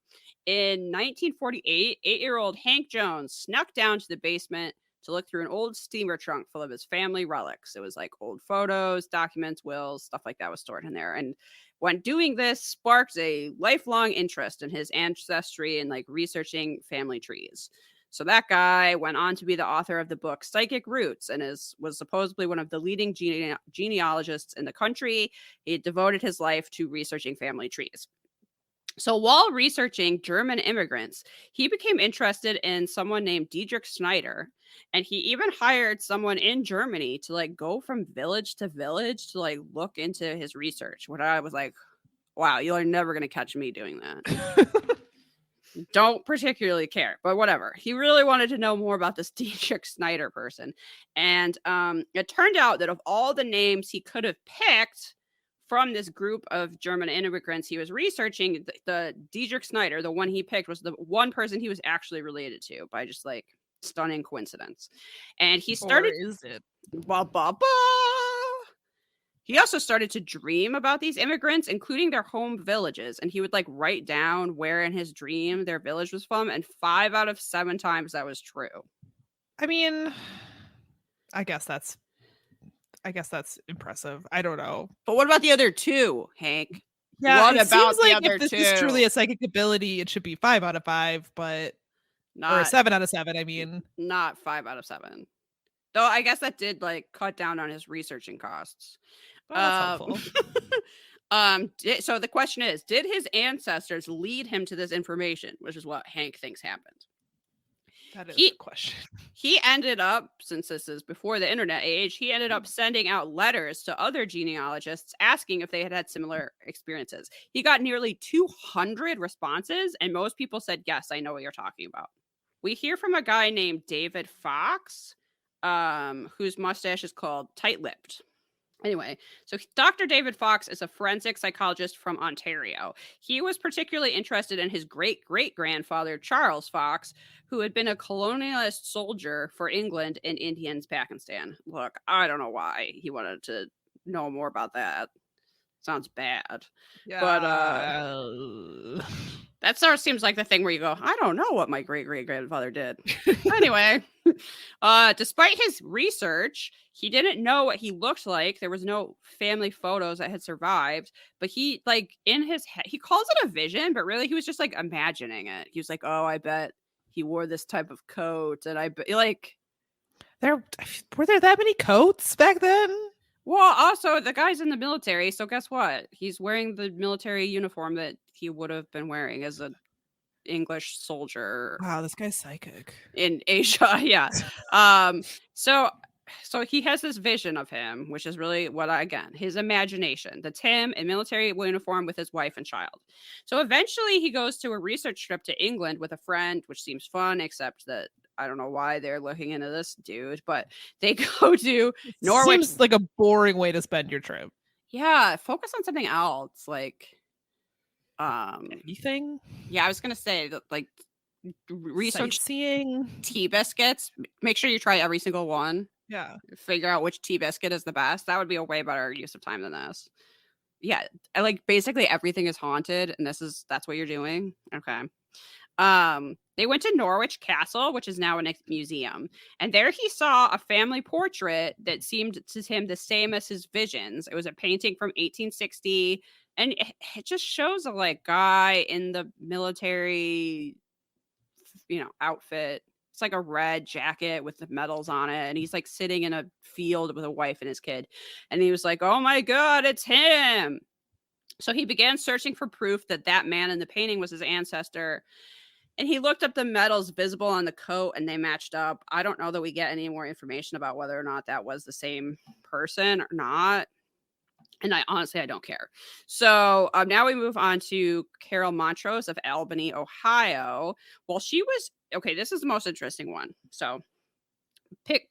In 1948, 8-year-old Hank Jones snuck down to the basement to look through an old steamer trunk full of his family relics. It was like old photos, documents, wills, stuff like that was stored in there. And when doing this, sparked a lifelong interest in his ancestry and like researching family trees. So that guy went on to be the author of the book Psychic Roots and was supposedly one of the leading genealogists in the country. He devoted his life to researching family trees. So while researching German immigrants, he became interested in someone named Dietrich Snyder, and he even hired someone in Germany to like go from village to village to like look into his research. What I was like, wow, you're never going to catch me doing that. Don't particularly care, but whatever. He really wanted to know more about this Dietrich Snyder person. And it turned out that of all the names he could have picked from this group of German immigrants he was researching, the Dietrich Snyder, the one he picked, was the one person he was actually related to by just like stunning coincidence. And he started. Or is it? Ba, ba, ba. He also started to dream about these immigrants, including their home villages, and he would like write down where in his dream their village was from, and 5 out of 7 times that was true. I mean, I guess that's impressive. I don't know. But what about the other 2, Hank? Yeah, what it about seems like the other if this 2? is truly a psychic ability, it should be 5 out of 5, but or 7 out of 7. I mean, not 5 out of 7. Though I guess that did like cut down on his researching costs. well, that's helpful. So the question is, did his ancestors lead him to this information, which is what Hank thinks happened? That is the question. He ended up, since this is before the internet age, he ended up sending out letters to other genealogists asking if they had had similar experiences. He got nearly 200 responses, and most people said, yes, I know what you're talking about. We hear from a guy named David Fox, whose mustache is called tight-lipped. Anyway, so Dr. David Fox is a forensic psychologist from Ontario. He was particularly interested in his great-great-grandfather, Charles Fox, who had been a colonialist soldier for England and Indians Pakistan. Look, I don't know why he wanted to know more about that. Sounds bad. Yeah. But that sort of seems like the thing where you go, I don't know what my great-great-grandfather did. Anyway, despite his research, he didn't know what he looked like. There was no family photos that had survived, but he like in his head, he calls it a vision, but really he was just like imagining it. He was like, oh, I bet he wore this type of coat. And I bet like, were there that many coats back then? Well, also the guy's in the military, so guess what? He's wearing the military uniform that he would have been wearing as an English soldier. Wow, this guy's psychic In Asia. Yeah. So so he has this vision of him, which is really again, his imagination. That's him in military uniform with his wife and child. So eventually he goes to a research trip to England with a friend, which seems fun, except that I don't know why they're looking into this dude, but they go to Norwich. Seems like a boring way to spend your trip. Yeah, focus on something else. Like, Anything? yeah, I was gonna say that, like, research Sightseeing. tea biscuits. Make sure you try every single one. Yeah. Figure out which tea biscuit is the best. That would be a way better use of time than this. Yeah, I like basically everything is haunted, and that's what you're doing. Okay. They went to Norwich Castle, which is now a museum, and there he saw a family portrait that seemed to him the same as his visions. It was a painting from 1860, and it just shows a like guy in the military, outfit. It's like a red jacket with the medals on it, and he's like sitting in a field with a wife and his kid, and he was like, "Oh my god, it's him!" So he began searching for proof that that man in the painting was his ancestor. And he looked up the medals visible on the coat and they matched up. I don't know that we get any more information about whether or not that was the same person or not. And I don't care. So now we move on to Carol Montrose of Albany, Ohio. Well, she was, okay, this is the most interesting one. So pick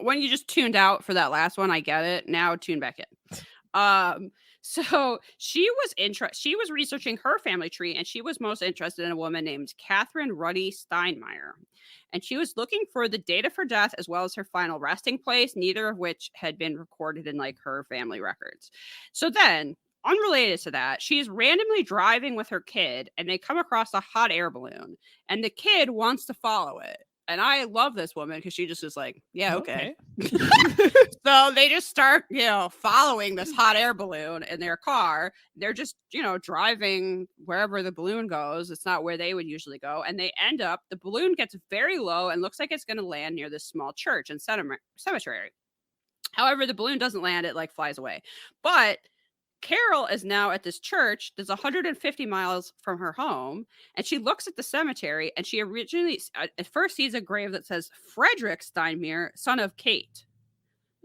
when you just tuned out for that last one, I get it. Now tune back in. So she was researching her family tree, and she was most interested in a woman named Catherine Ruddy Steinmeier. And she was looking for the date of her death as well as her final resting place, neither of which had been recorded in like her family records. So then, unrelated to that, she's randomly driving with her kid, and they come across a hot air balloon, and the kid wants to follow it. And I love this woman because she just is like, yeah, okay. So they just start, following this hot air balloon in their car. They're just, driving wherever the balloon goes. It's not where they would usually go. And they end up, the balloon gets very low and looks like it's going to land near this small church and cemetery. However, the balloon doesn't land, it like flies away. But Carol is now at this church that's 150 miles from her home, and she looks at the cemetery, and she originally at first sees a grave that says Frederick Steinmeier, son of Kate.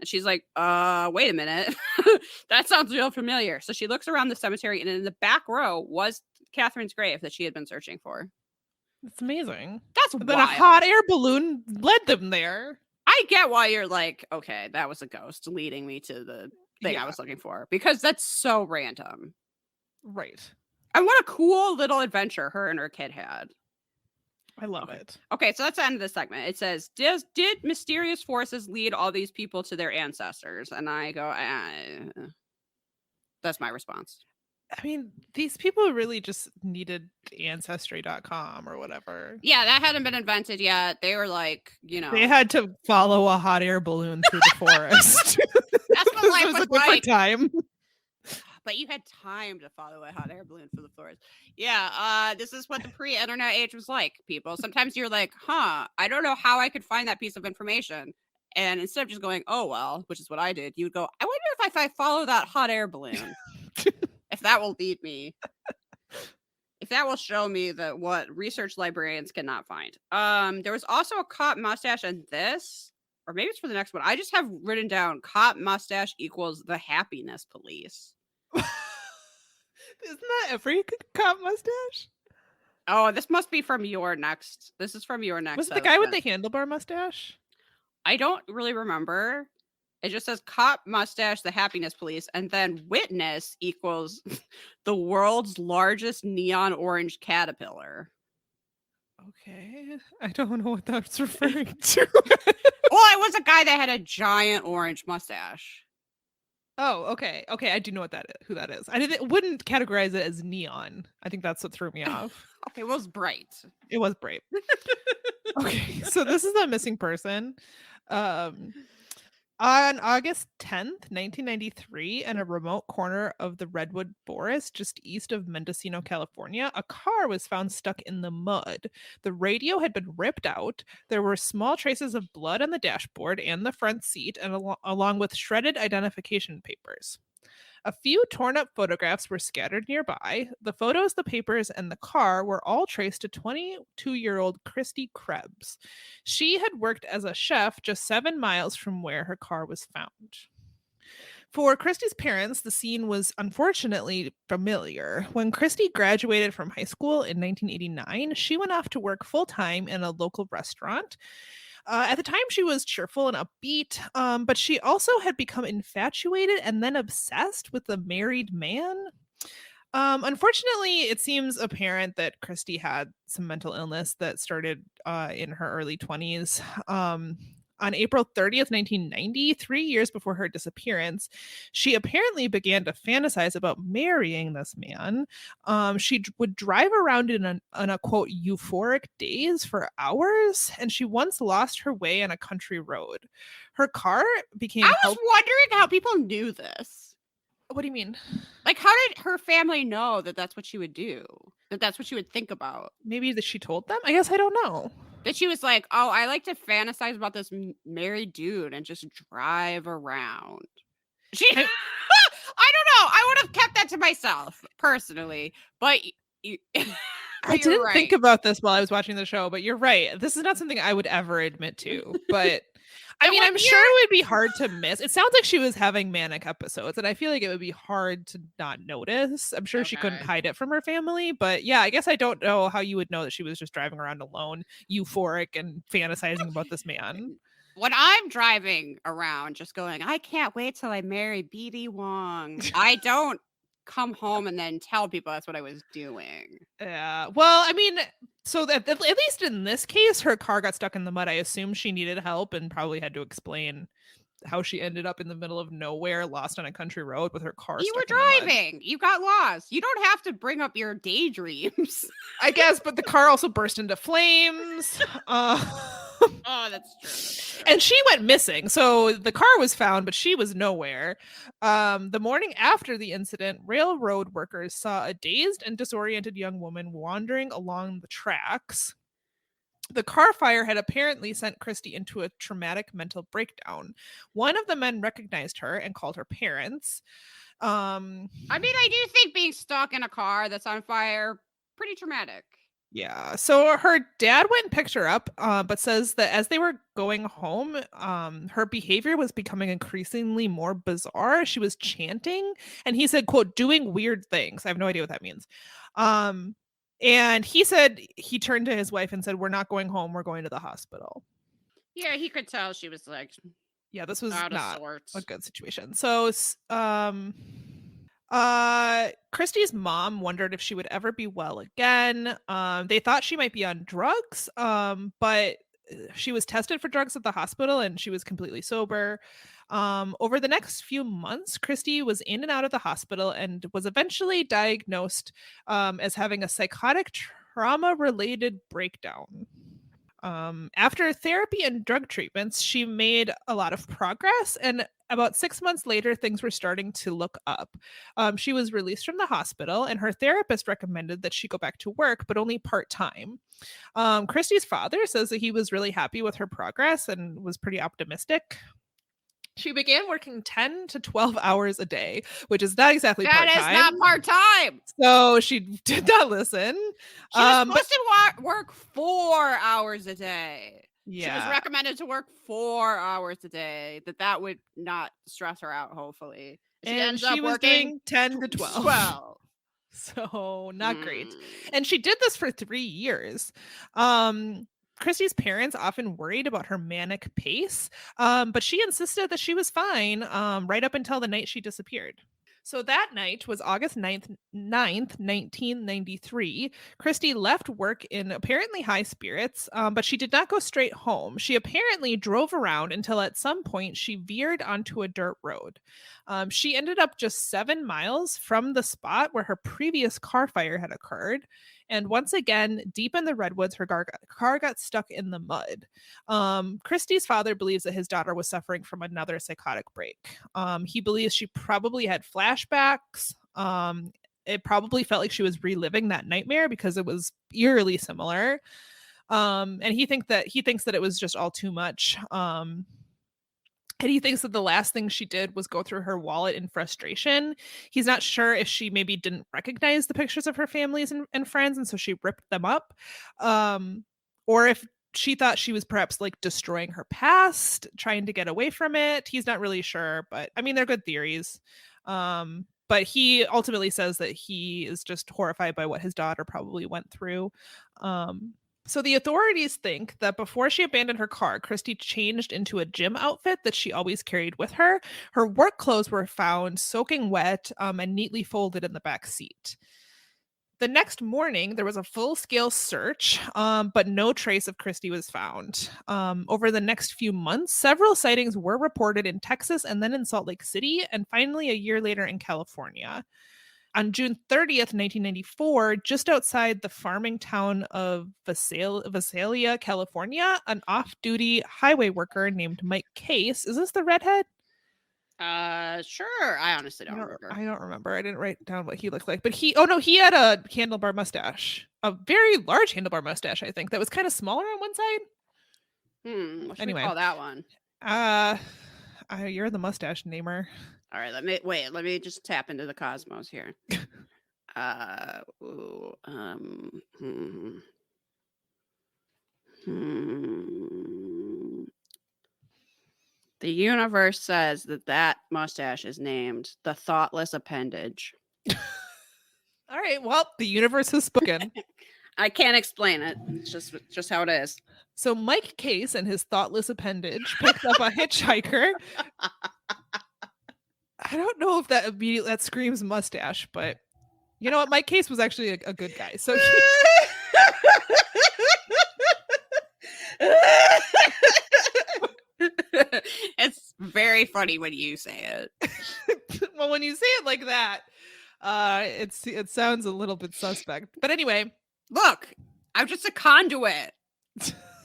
And she's like, wait a minute. That sounds real familiar. So she looks around the cemetery, and in the back row was Catherine's grave that she had been searching for. That's amazing. That's wild. Then a hot air balloon led them there. I get why you're like, okay, that was a ghost leading me to the thing I was looking for, because that's so random. Right. And what a cool little adventure her and her kid had. I love it. Okay, so that's the end of this segment. It says, did mysterious forces lead all these people to their ancestors? And I go, that's my response. I mean, these people really just needed ancestry.com or whatever. Yeah, that hadn't been invented yet. They were like, They had to follow a hot air balloon through the forest. That's what life was like. Time. But you had time to follow a hot air balloon through the forest. Yeah, this is what the pre-internet age was like, people. Sometimes you're like, I don't know how I could find that piece of information. And instead of just going, oh, well, which is what I did, you would go, I wonder if I follow that hot air balloon. If that will lead me, if that will show me what research librarians cannot find. There was also a cop mustache in this, or maybe it's for the next one. I just have written down cop mustache equals the happiness police. Isn't that every cop mustache? Oh, this must be from your next. This is from your next. Was it the guy with the handlebar mustache? I don't really remember. It just says cop mustache, the happiness police, and then witness equals the world's largest neon orange caterpillar. Okay. I don't know what that's referring to. Well, it was a guy that had a giant orange mustache. Oh, okay. Okay, I do know who that is. I wouldn't categorize it as neon. I think that's what threw me off. Okay, well, it was bright. It was bright. Okay, so this is a missing person. On August 10th, 1993, in a remote corner of the Redwood Forest just east of Mendocino, California, a car was found stuck in the mud. The radio had been ripped out. There were small traces of blood on the dashboard and the front seat, and along with shredded identification papers. A few torn up photographs were scattered nearby. The photos, the papers, and the car were all traced to 22-year-old Christy Krebs. She had worked as a chef just 7 miles from where her car was found. For Christy's parents, the scene was unfortunately familiar. When Christy graduated from high school in 1989, she went off to work full time in a local restaurant. At the time, she was cheerful and upbeat, but she also had become infatuated and then obsessed with a married man. Unfortunately, it seems apparent that Christy had some mental illness that started in her early 20s. On April 30th, 1990, 3 years before her disappearance, she apparently began to fantasize about marrying this man. She would drive around in a quote euphoric daze for hours, and she once lost her way on a country road. Her car became I was wondering how people knew this. What do you mean? Like, how did her family know that that's what she would do? That that's what she would think about? Maybe that she told them? I guess I don't know. That she was like, oh, I like to fantasize about this married dude and just drive around. She, I don't know. I would have kept that to myself personally, but I didn't think about this while I was watching the show, but you're right. This is not something I would ever admit to, but I mean, I'm sure it would be hard to miss. It sounds like she was having manic episodes, and I feel like it would be hard to not notice. I'm sure she couldn't hide it from her family, but yeah, I guess I don't know how you would know that she was just driving around alone, euphoric and fantasizing about this man. When I'm driving around just going, I can't wait till I marry BD Wong, I don't come home and then tell people that's what I was doing. Yeah. Well, I mean, so that at least in this case, her car got stuck in the mud. I assume she needed help and probably had to explain how she ended up in the middle of nowhere, lost on a country road with her car. You were driving. You got lost. You don't have to bring up your daydreams. I guess, but the car also burst into flames. Oh, that's true. And she went missing. So the car was found, but she was nowhere. The morning after the incident, railroad workers saw a dazed and disoriented young woman wandering along the tracks. The car fire had apparently sent Christy into a traumatic mental breakdown. One of the men recognized her and called her parents. I mean, I do think being stuck in a car that's on fire, pretty traumatic. Yeah. So her dad went and picked her up, but says that as they were going home, her behavior was becoming increasingly more bizarre. She was chanting, and he said, quote, doing weird things. I have no idea what that means. And he said he turned to his wife and said, we're not going home. We're going to the hospital. Yeah, he could tell she was like, yeah, this was out not of sorts. a good situation. So, Christy's mom wondered if she would ever be well again. They thought she might be on drugs, but she was tested for drugs at the hospital and she was completely sober. Over the next few months, Christy was in and out of the hospital and was eventually diagnosed as having a psychotic trauma-related breakdown. After therapy and drug treatments, she made a lot of progress, and about 6 months later, things were starting to look up. She was released from the hospital, and her therapist recommended that she go back to work, but only part-time. Christy's father says that he was really happy with her progress and was pretty optimistic. She began working 10 to 12 hours a day, which is not exactly part-time. That is not part-time. So she did not listen. She was supposed to work 4 hours a day. Yeah. She was recommended to work 4 hours a day. That would not stress her out, hopefully. And she was doing 10 to 12. So not great. And she did this for 3 years. Christy's parents often worried about her manic pace, but she insisted that she was fine right up until the night she disappeared. So that night was August 9th, 1993. Christy left work in apparently high spirits, but she did not go straight home. She apparently drove around until at some point she veered onto a dirt road. She ended up just 7 miles from the spot where her previous car fire had occurred. And once again, deep in the redwoods, her car got stuck in the mud. Christy's father believes that his daughter was suffering from another psychotic break. He believes she probably had flashbacks. It probably felt like she was reliving that nightmare because it was eerily similar. And he thinks that it was just all too much. And he thinks that the last thing she did was go through her wallet in frustration. He's not sure if she maybe didn't recognize the pictures of her families and friends, and so she ripped them up. Or if she thought she was perhaps like destroying her past, trying to get away from it. He's not really sure, but I mean, they're good theories. But he ultimately says that he is just horrified by what his daughter probably went through. So the authorities think that before she abandoned her car, Christy changed into a gym outfit that she always carried with her. Her work clothes were found soaking wet and neatly folded in the back seat. The next morning, there was a full-scale search, but no trace of Christy was found. Over the next few months, several sightings were reported in Texas and then in Salt Lake City, and finally a year later in California. On June 30th, 1994, just outside the farming town of Visalia, California, an off-duty highway worker named Mike Case. Is this the redhead? Sure. I honestly don't remember. I don't remember. I didn't write down what he looked like, but he had a handlebar mustache, a very large handlebar mustache, I think, that was kind of smaller on one side. What should we call that one? You're the mustache namer. All right, let me just tap into the cosmos here. The universe says that mustache is named the thoughtless appendage. All right, well, the universe has spoken. I can't explain it. It's just how it is. So Mike Case and his thoughtless appendage picked up a hitchhiker. I don't know if that screams mustache, but you know what? Mike Case was actually a good guy. So it's very funny when you say it. Well, when you say it like that, it sounds a little bit suspect. But anyway, look, I'm just a conduit.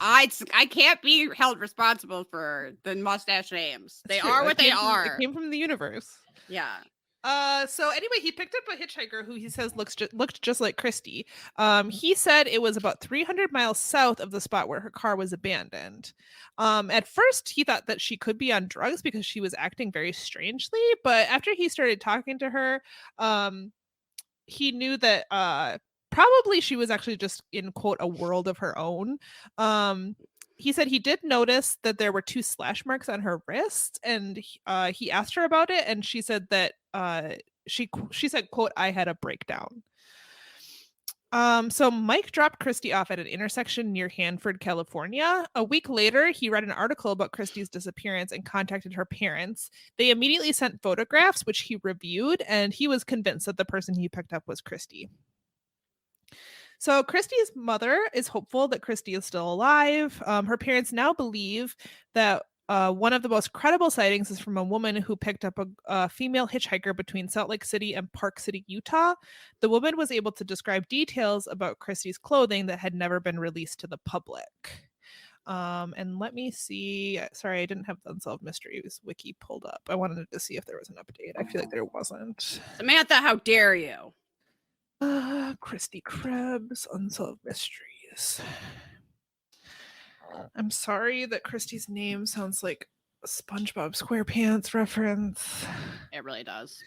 I can't be held responsible for the mustache names. They are what they are. It came from the universe. Yeah. So anyway, he picked up a hitchhiker who he says looked just like Christy. He said it was about 300 miles south of the spot where her car was abandoned. At first, he thought that she could be on drugs because she was acting very strangely. But after he started talking to her, he knew that probably she was actually just in quote a world of her own. He said he did notice that there were 2 slash marks on her wrist, and he asked her about it, and she said that she said quote I had a breakdown. So Mike dropped Christy off at an intersection near Hanford, California. A week later, he read an article about Christy's disappearance and contacted her parents. They immediately sent photographs, which he reviewed, and he was convinced that the person he picked up was Christy. So Christy's mother is hopeful that Christy is still alive. Her parents now believe that one of the most credible sightings is from a woman who picked up a female hitchhiker between Salt Lake City and Park City, Utah. The woman was able to describe details about Christy's clothing that had never been released to the public. And let me see. Sorry, I didn't have the Unsolved Mysteries wiki pulled up. I wanted to see if there was an update. I feel like there wasn't. Samantha, how dare you? Christy Krebs, Unsolved Mysteries. I'm sorry that Christy's name sounds like a SpongeBob SquarePants reference. It really does.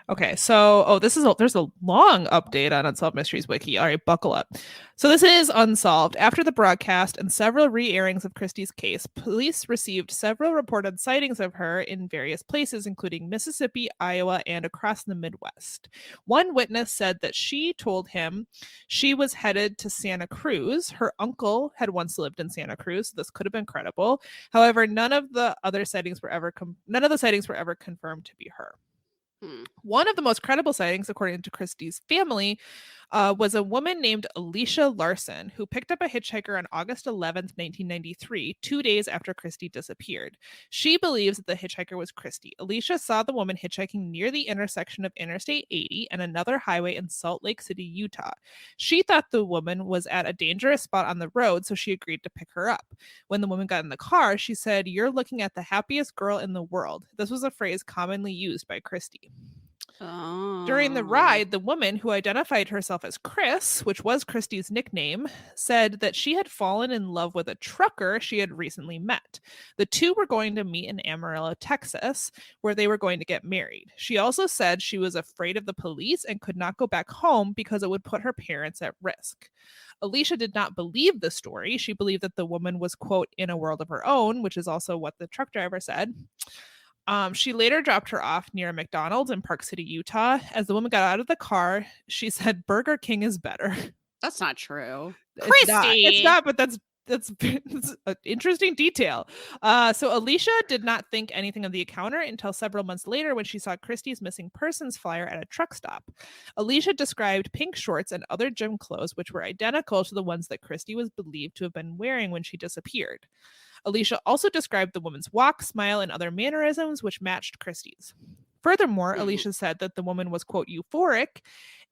Okay, so there's a long update on Unsolved Mysteries wiki. All right, buckle up. So this is Unsolved. After the broadcast and several re-airings of Christy's case, police received several reported sightings of her in various places, including Mississippi, Iowa, and across the Midwest. One witness said that she told him she was headed to Santa Cruz. Her uncle had once lived in Santa Cruz, so this could have been credible. However, none of the sightings were ever confirmed to be her. One of the most credible sightings, according to Christy's family, was a woman named Alicia Larson, who picked up a hitchhiker on August 11th, 1993, 2 days after Christy disappeared. She believes that the hitchhiker was Christy. Alicia saw the woman hitchhiking near the intersection of Interstate 80 and another highway in Salt Lake City, Utah. She thought the woman was at a dangerous spot on the road, so she agreed to pick her up. When the woman got in the car, she said, "You're looking at the happiest girl in the world." This was a phrase commonly used by Christy. During the Oh. ride, the woman, who identified herself as Chris, which was Christie's nickname, said that she had fallen in love with a trucker she had recently met. The two were going to meet in Amarillo, Texas, where they were going to get married. She also said she was afraid of the police and could not go back home because it would put her parents at risk. Alicia did not believe the story. She believed that the woman was, quote, in a world of her own, which is also what the truck driver said. She later dropped her off near a McDonald's in Park City, Utah. As the woman got out of the car, she said, "Burger King is better." That's not true. It's not. It's Christy! not, but that's an interesting detail. So Alicia did not think anything of the encounter until several months later when she saw Christie's missing persons flyer at a truck stop. Alicia described pink shorts and other gym clothes, which were identical to the ones that Christie was believed to have been wearing when she disappeared. Alicia also described the woman's walk, smile, and other mannerisms, which matched Christie's. Furthermore, Alicia said that the woman was, quote, euphoric,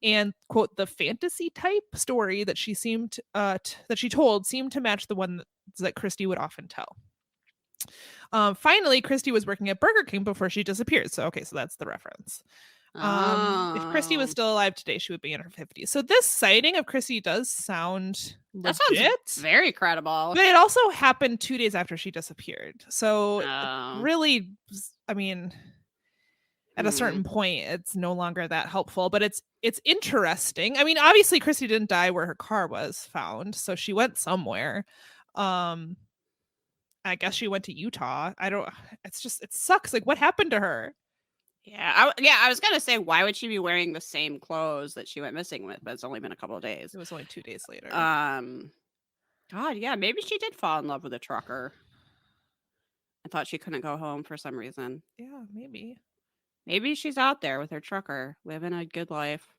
and, quote, the fantasy type story that she seemed that she told seemed to match the one that Christie would often tell. Finally, Christie was working at Burger King before she disappeared. So, okay, so that's the reference. If Christie was Oh. still alive today, she would be in her 50s. So this sighting of Christie does sound That legit. sounds very credible. But it also happened 2 days after she disappeared. So Oh. really, I mean, at a Mhm. certain point, it's no longer that helpful. But it's interesting. I mean, obviously, Christy didn't die where her car was found, so she went somewhere. I guess she went to Utah. I don't. It's just it sucks. Like, what happened to her? Yeah, I was gonna say, why would she be wearing the same clothes that she went missing with? But it's only been a couple of days. It was only 2 days later. God, yeah, maybe she did fall in love with a trucker. I thought she couldn't go home for some reason. Yeah, maybe. Maybe she's out there with her trucker, living a good life.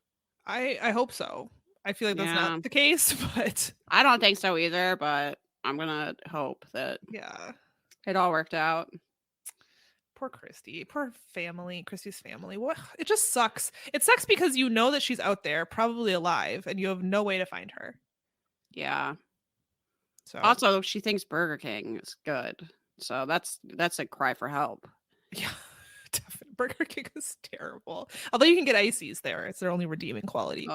I hope so. I feel like that's Yeah. not the case, but I don't think so either, but I'm gonna hope that yeah. it all worked out. Poor Christy. Poor family. Christy's family. What? It just sucks. It sucks because you know that she's out there, probably alive, and you have no way to find her. Yeah. So Also, she thinks Burger King is good. So that's a cry for help. yeah, definitely. Burger King is terrible. Although you can get ices there. It's their only redeeming quality.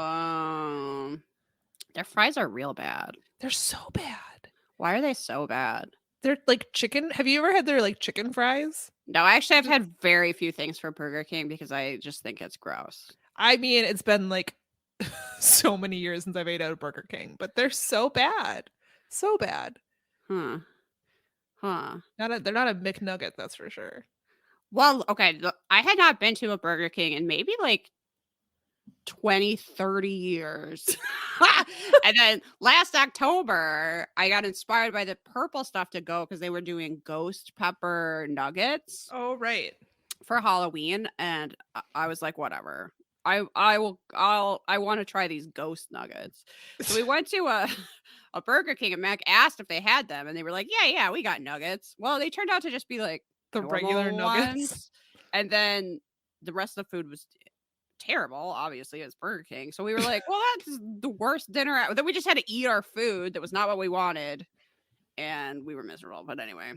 Their fries are real bad. They're so bad. Why are they so bad? They're like chicken. Have you ever had their like chicken fries? No, actually, I've had very few things for Burger King because I just think it's gross. I mean, it's been like so many years since I've ate out of Burger King, but they're so bad. So bad. Huh. They're not a McNugget, that's for sure. Well, okay, I had not been to a Burger King in maybe like 20, 30 years. And then last October, I got inspired by the purple stuff to go because they were doing ghost pepper nuggets Oh, right. for Halloween. And I was like, whatever. I want to try these ghost nuggets. So we went to a Burger King, and Mac asked if they had them, and they were like, yeah, we got nuggets. Well, they turned out to just be like The regular nuggets. ones. And then the rest of the food was terrible. Obviously, it's Burger King. So we were like, well, that's the worst dinner. Then we just had to eat our food that was not what we wanted, and we were miserable. But anyway,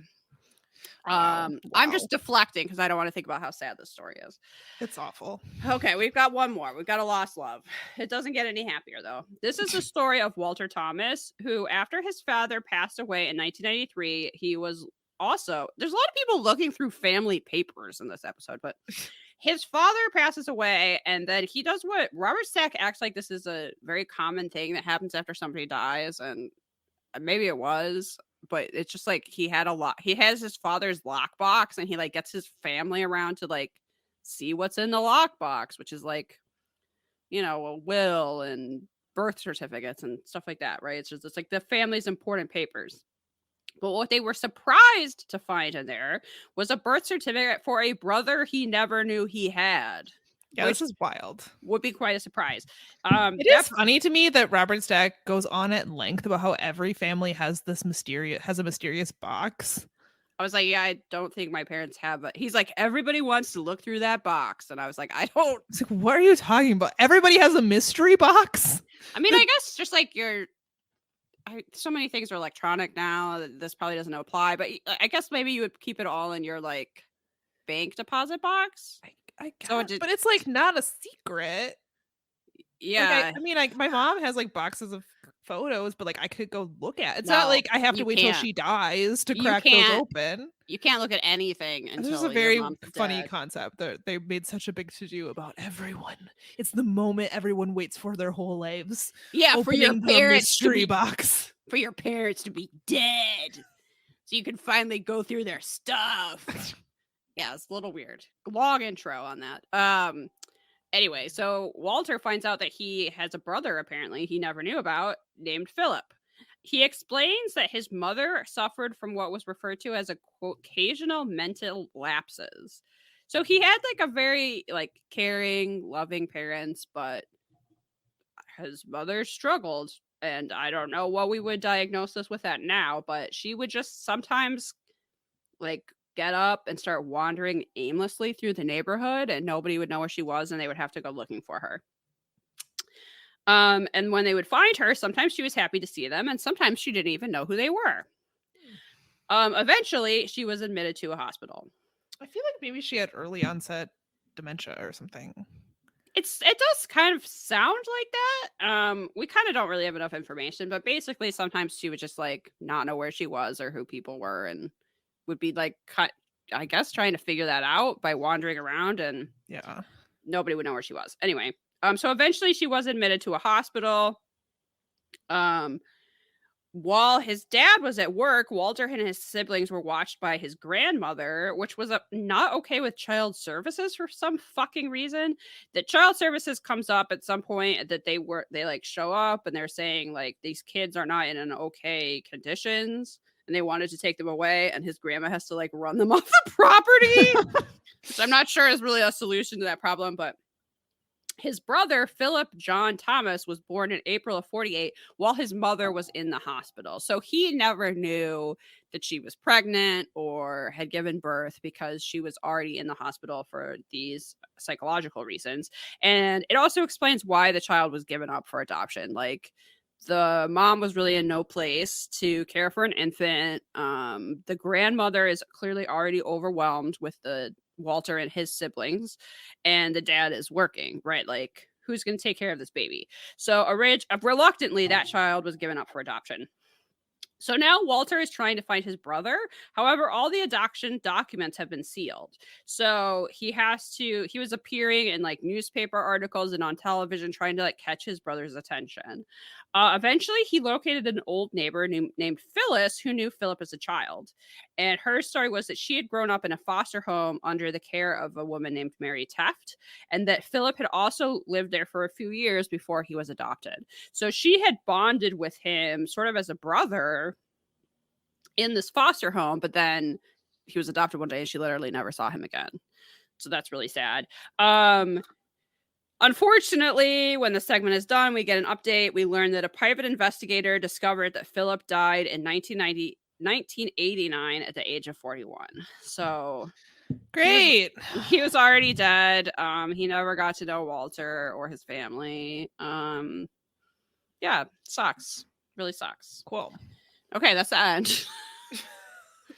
I'm just deflecting because I don't want to think about how sad this story is. It's awful. Okay, we've got one more. We've got a lost love. It doesn't get any happier though. This is the story of Walter Thomas, who after his father passed away in 1993, he was also, there's a lot of people looking through family papers in this episode, but his father passes away, and then he does what Robert Stack acts like this is a very common thing that happens after somebody dies, and maybe it was, but it's just like he has his father's lockbox, and he like gets his family around to like see what's in the lockbox, which is like, you know, a will and birth certificates and stuff like that, right? It's like the family's important papers. But what they were surprised to find in there was a birth certificate for a brother he never knew he had. Yeah, this is wild. Would be quite a surprise. It is funny to me that Robert Stack goes on at length about how every family has a mysterious box. I was like, yeah, I don't think my parents have it. He's like, everybody wants to look through that box. And I was like, I don't. It's like, what are you talking about? Everybody has a mystery box? I mean, I guess just like so many things are electronic now. This probably doesn't apply, but I guess maybe you would keep it all in your like bank deposit box. I So guess, but it's like not a secret. yeah. I mean, my mom has like boxes of photos, but like I could go look at. It's not No, like I have to you wait till can't. she dies to You crack those can't. open. You can't look at anything This is a until your very mom's funny dead. concept that they made such a big to do about everyone. It's the moment everyone waits for their whole lives. Yeah, Opening the mystery box. for your parents to be dead, so you can finally go through their stuff. Yeah, it's a little weird. Long intro on that. Anyway, so Walter finds out that he has a brother, apparently, he never knew about, named Philip. He explains that his mother suffered from what was referred to as a quote, occasional mental lapses. So he had like a very like caring, loving parents, but his mother struggled. And I don't know what we would diagnose this with that now, but she would just sometimes like get up and start wandering aimlessly through the neighborhood and nobody would know where she was and they would have to go looking for her. And when they would find her, sometimes she was happy to see them and sometimes she didn't even know who they were. Eventually she was admitted to a hospital. I feel like maybe she had early onset dementia or something. It does kind of sound like that. We kind of don't really have enough information, but basically sometimes she would just like not know where she was or who people were and would be like I guess trying to figure that out by wandering around and yeah, nobody would know where she was. Anyway, so eventually she was admitted to a hospital. While his dad was at work, Walter and his siblings were watched by his grandmother, which was not okay with child services for some fucking reason. That child services comes up at some point that they like show up and they're saying like these kids are not in an okay conditions and they wanted to take them away and his grandma has to like run them off the property, which I'm not sure is really a solution to that problem, but his brother, Philip John Thomas, was born in April of 48 while his mother was in the hospital. So he never knew that she was pregnant or had given birth because she was already in the hospital for these psychological reasons. And it also explains why the child was given up for adoption. Like, the mom was really in no place to care for an infant. The grandmother is clearly already overwhelmed with the Walter and his siblings, and the dad is working, right? Like, who's going to take care of this baby? So, reluctantly, that child was given up for adoption. So now Walter is trying to find his brother. However, all the adoption documents have been sealed. So he was appearing in like newspaper articles and on television trying to like catch his brother's attention. Eventually, he located an old neighbor named Phyllis who knew Philip as a child. And her story was that she had grown up in a foster home under the care of a woman named Mary Teft, and that Philip had also lived there for a few years before he was adopted. So she had bonded with him sort of as a brother in this foster home, but then he was adopted one day and she literally never saw him again. So that's really sad. Unfortunately, when the segment is done, we get an update. We learn that a private investigator discovered that Philip died in 1989 at the age of 41. So great. He was already dead. He never got to know Walter or his family. Yeah, sucks. Really sucks. Cool. Okay, that's the end.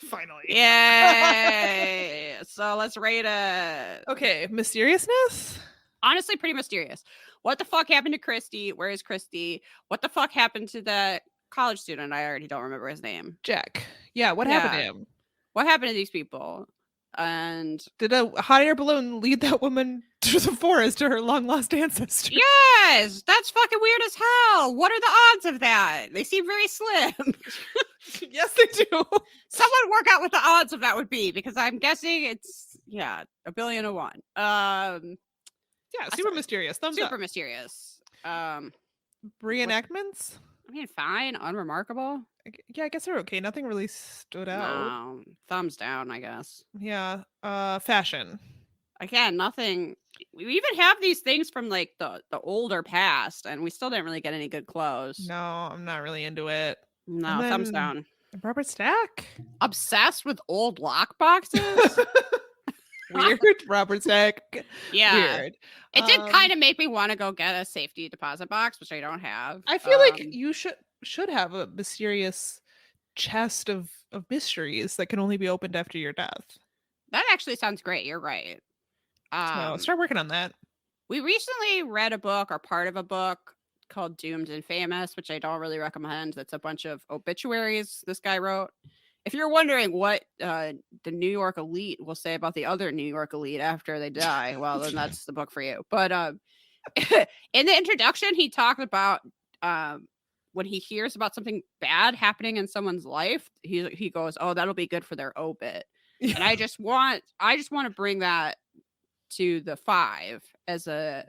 Finally. Yay! So let's rate it. Okay, mysteriousness? Honestly, pretty mysterious. What the fuck happened to Christy? Where is Christy? What the fuck happened to the college student? I already don't remember his name. Jack. Yeah, what happened to him? What happened to these people? And did a hot air balloon lead that woman to the forest to her long lost ancestor? Yes, that's fucking weird as hell. What are the odds of that? They seem very slim. Yes, they do. Someone work out what the odds of that would be, because I'm guessing it's 1,000,000,000 to 1. Yeah, super mysterious. Thumbs up. Super mysterious. Reenactments? I mean, fine, unremarkable. Yeah, I guess they're okay. Nothing really stood out. No, thumbs down, I guess. Yeah. Fashion. Again, nothing. We even have these things from like the older past, and we still didn't really get any good clothes. No, I'm not really into it. No, thumbs down. Robert Stack? Obsessed with old lock boxes? Weird. Robert Stack. Yeah. Weird. It did kind of make me want to go get a safety deposit box, which I don't have. I feel like you should have a mysterious chest of mysteries that can only be opened after your death. That actually sounds great. You're right. So start working on that. We recently read a book or part of a book called Doomed and Famous, which I don't really recommend. That's a bunch of obituaries this guy wrote. If you're wondering what the New York elite will say about the other New York elite after they die, well, then that's the book for you. But in the introduction, he talked about when he hears about something bad happening in someone's life, he goes, "Oh, that'll be good for their obit." And I just want to bring that to the 5 as I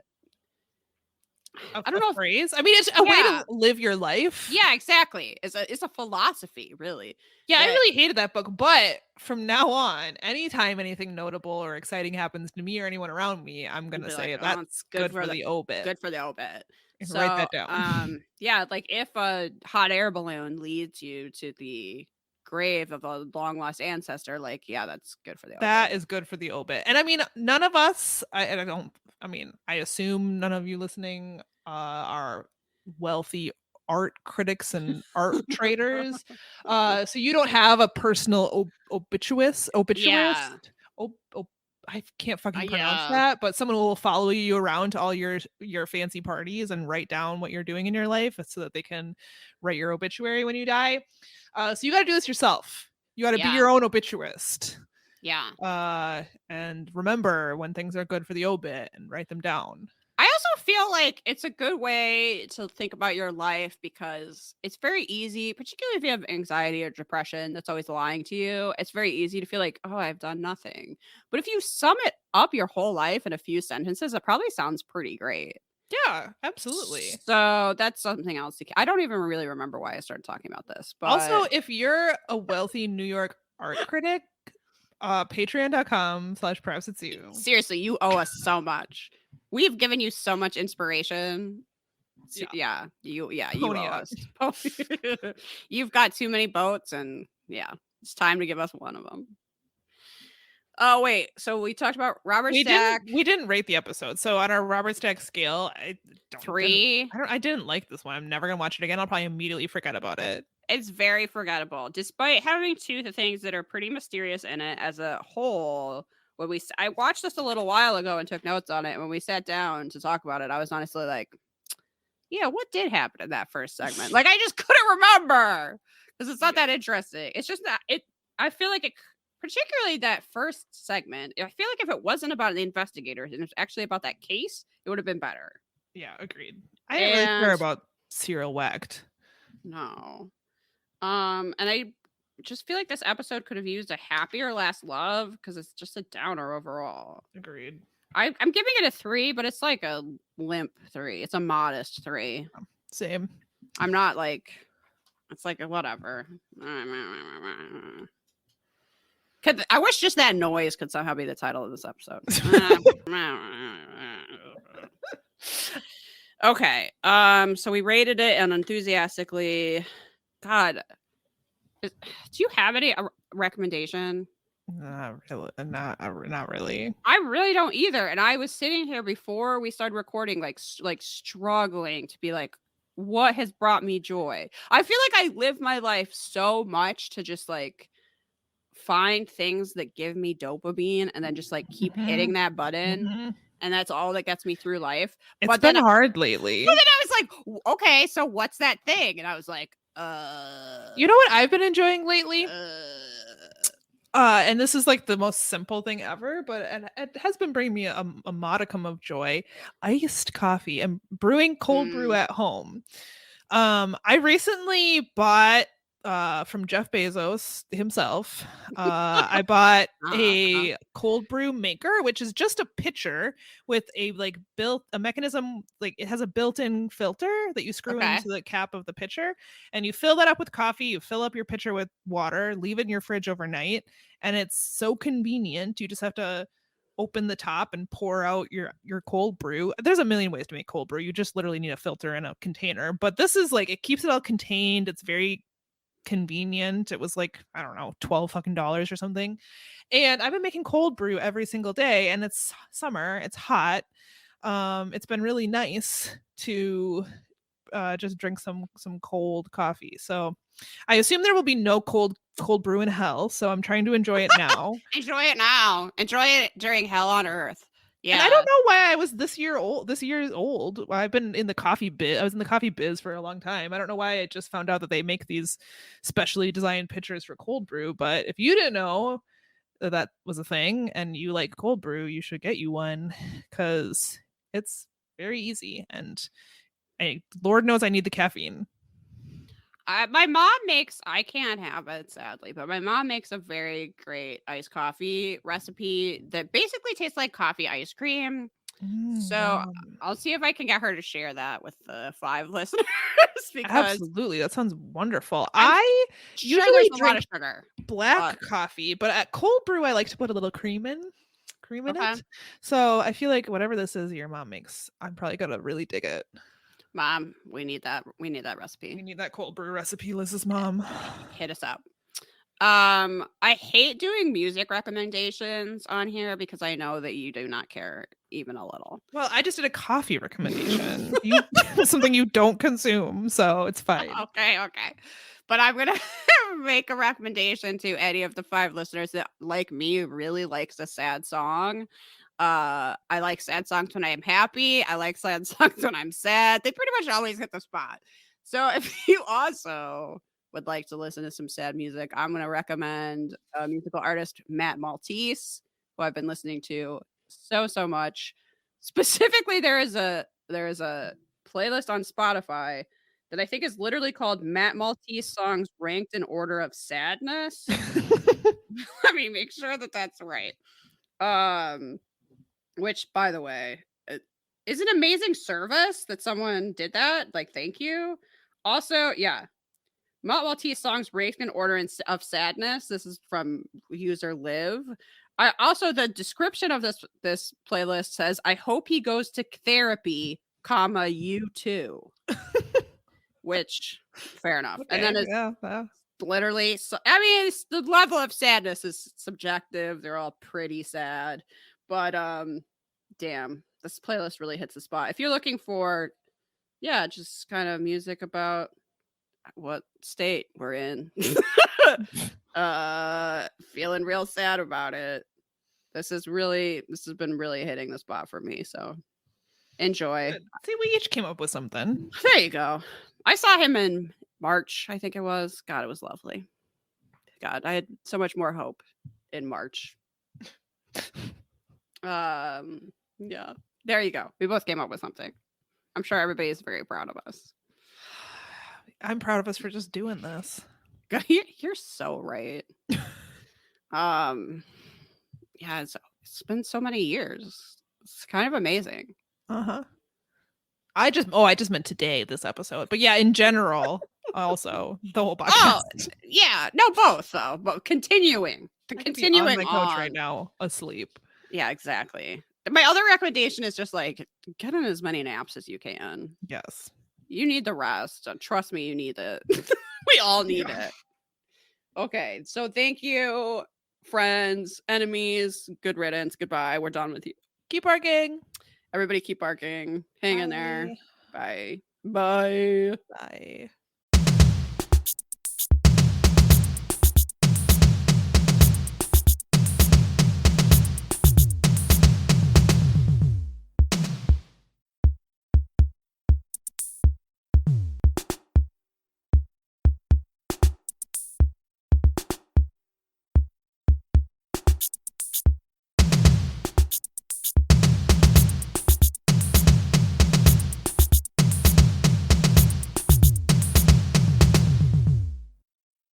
don't know phrase. I mean, it's a way to live your life. Yeah, exactly. It's a philosophy, really. Yeah, I really hated that book, but from now on, anytime anything notable or exciting happens to me or anyone around me, I'm gonna say like, that's good for the obit. Good for the obit. So, write that down. Yeah, like if a hot air balloon leads you to the grave of a long lost ancestor, like, yeah, that's good for the obit. That is good for the obit. And I mean, none of us, I assume none of you listening are wealthy art critics and art traders. So you don't have a personal obituist. Yeah. I can't fucking pronounce that, but someone will follow you around to all your fancy parties and write down what you're doing in your life so that they can write your obituary when you die. So you got to do this yourself. You got to be your own obituist. Yeah. And remember when things are good for the obit and write them down. I also feel like it's a good way to think about your life because it's very easy, particularly if you have anxiety or depression that's always lying to you. It's very easy to feel like, oh, I've done nothing. But if you sum it up your whole life in a few sentences, it probably sounds pretty great. Yeah, absolutely. So that's something else. I don't even really remember why I started talking about this. But also, if you're a wealthy New York art critic, patreon.com/perhaps-it's-you. Seriously, you owe us so much. We've given you so much inspiration. You owe us. You've got too many boats, and it's time to give us one of them. Oh wait, so we talked about Robert Stack. We didn't rate the episode. So on our Robert Stack scale, 3. I didn't like this one. I'm never gonna watch it again. I'll probably immediately forget about it. It's very forgettable, despite having two things that are pretty mysterious in it as a whole. I watched this a little while ago and took notes on it. And when we sat down to talk about it, I was honestly like, yeah, what did happen in that first segment? Like, I just couldn't remember because it's not that interesting. It's just that I feel like particularly that first segment, I feel like if it wasn't about the investigators and it was actually about that case, it would have been better. Yeah, agreed. I didn't really care about Cyril Wecht. No. And I just feel like this episode could have used a happier last love because it's just a downer overall. Agreed. I'm giving it a 3, but it's like a limp 3. It's a modest 3. Same. I'm not like, it's like a whatever. I wish just that noise could somehow be the title of this episode. Okay. So we rated it and enthusiastically. God, do you have any recommendation? Not really. I really don't either. And I was sitting here before we started recording, like struggling to be like, what has brought me joy? I feel like I live my life so much to just like find things that give me dopamine and then just like keep hitting that button. And that's all that gets me through life. It's been hard lately. But then I was like, okay, so what's that thing? And I was like, you know what I've been enjoying lately? And this is like the most simple thing ever, but it has been bringing me a modicum of joy. Iced coffee and brewing cold brew at home. I recently bought from Jeff Bezos himself. I bought a cold brew maker, which is just a pitcher with a mechanism, like it has a built-in filter that you screw into the cap of the pitcher, and you fill that up with coffee. You fill up your pitcher with water, leave it in your fridge overnight, and it's so convenient. You just have to open the top and pour out your cold brew. There's a million ways to make cold brew. You just literally need a filter and a container, but this is like, it keeps it all contained. It's very convenient. It was like, I don't know, $12 fucking or something. And I've been making cold brew every single day, and it's summer, it's hot. It's been really nice to just drink some cold coffee. So I assume there will be no cold brew in hell, so I'm trying to enjoy it now. Enjoy it now. Enjoy it during hell on earth. And I don't know why I was this year old. This year is old. I've been in the coffee biz. I was in the coffee biz for a long time. I don't know why I just found out that they make these specially designed pitchers for cold brew. But if you didn't know that that was a thing and you like cold brew, you should get you one because it's very easy. And Lord knows I need the caffeine. My mom makes, I can't have it sadly, but my mom makes a very great iced coffee recipe that basically tastes like coffee ice cream. So I'll see if I can get her to share that with the 5 listeners because Absolutely, that sounds wonderful. I'm I sure usually there's a lot drink of sugar. black coffee, but at cold brew, I like to put a little cream in Okay. it. So I feel like whatever this is your mom makes, I'm probably gonna really dig it. Mom, we need that. We need that We recipe. need that cold brew recipe, Liz's mom. Hit us up. I hate doing music recommendations on here because I know that you do not care even a little. Well, I just did a coffee recommendation. Something you don't consume, so it's fine. Okay. But I'm gonna make a recommendation to any of the 5 listeners that, like me, really likes a sad song. I like sad songs when I am happy. I like sad songs when I'm sad. They pretty much always hit the spot. So if you also would like to listen to some sad music, I'm going to recommend a musical artist, Matt Maltese, who I've been listening to so much. Specifically, there is a playlist on Spotify that I think is literally called Matt Maltese songs ranked in order of sadness. Let me make sure that that's right. Which, by the way, is an amazing service that someone did that. Like, thank you. Also, yeah, Matt Maltese songs ranked in order of sadness. This is from user Liv. Also, the description of this playlist says, "I hope he goes to therapy, comma you too." Which, fair enough. Okay, And then it's yeah. literally, so, I mean, the level of sadness is subjective. They're all pretty sad, but damn, this playlist really hits the spot. If you're looking for, yeah, just kind of music about what state we're in, feeling real sad about it, this has been really hitting the spot for me. So enjoy. Good. See, we each came up with something. There you go. I saw him in March, I think it was. God, it was lovely. God, I had so much more hope in March. Yeah, there you go. We both came up with something. I'm sure everybody is very proud of us. I'm proud of us for just doing this. You're so right. Yeah, it's been so many years. It's kind of amazing. I just meant today, this episode, but yeah, in general, also the whole podcast. Oh, yeah, no, both though. But continuing I could be on my couch on. right now, asleep. Yeah, exactly. My other recommendation is just like get in as many naps as you can. Yes. You need the rest. Trust me, you need it. We all need it. Okay, so thank you, friends, enemies. Good riddance. Goodbye. We're done with you. Keep barking. Everybody keep barking. Hang in there. Bye. Bye. Bye.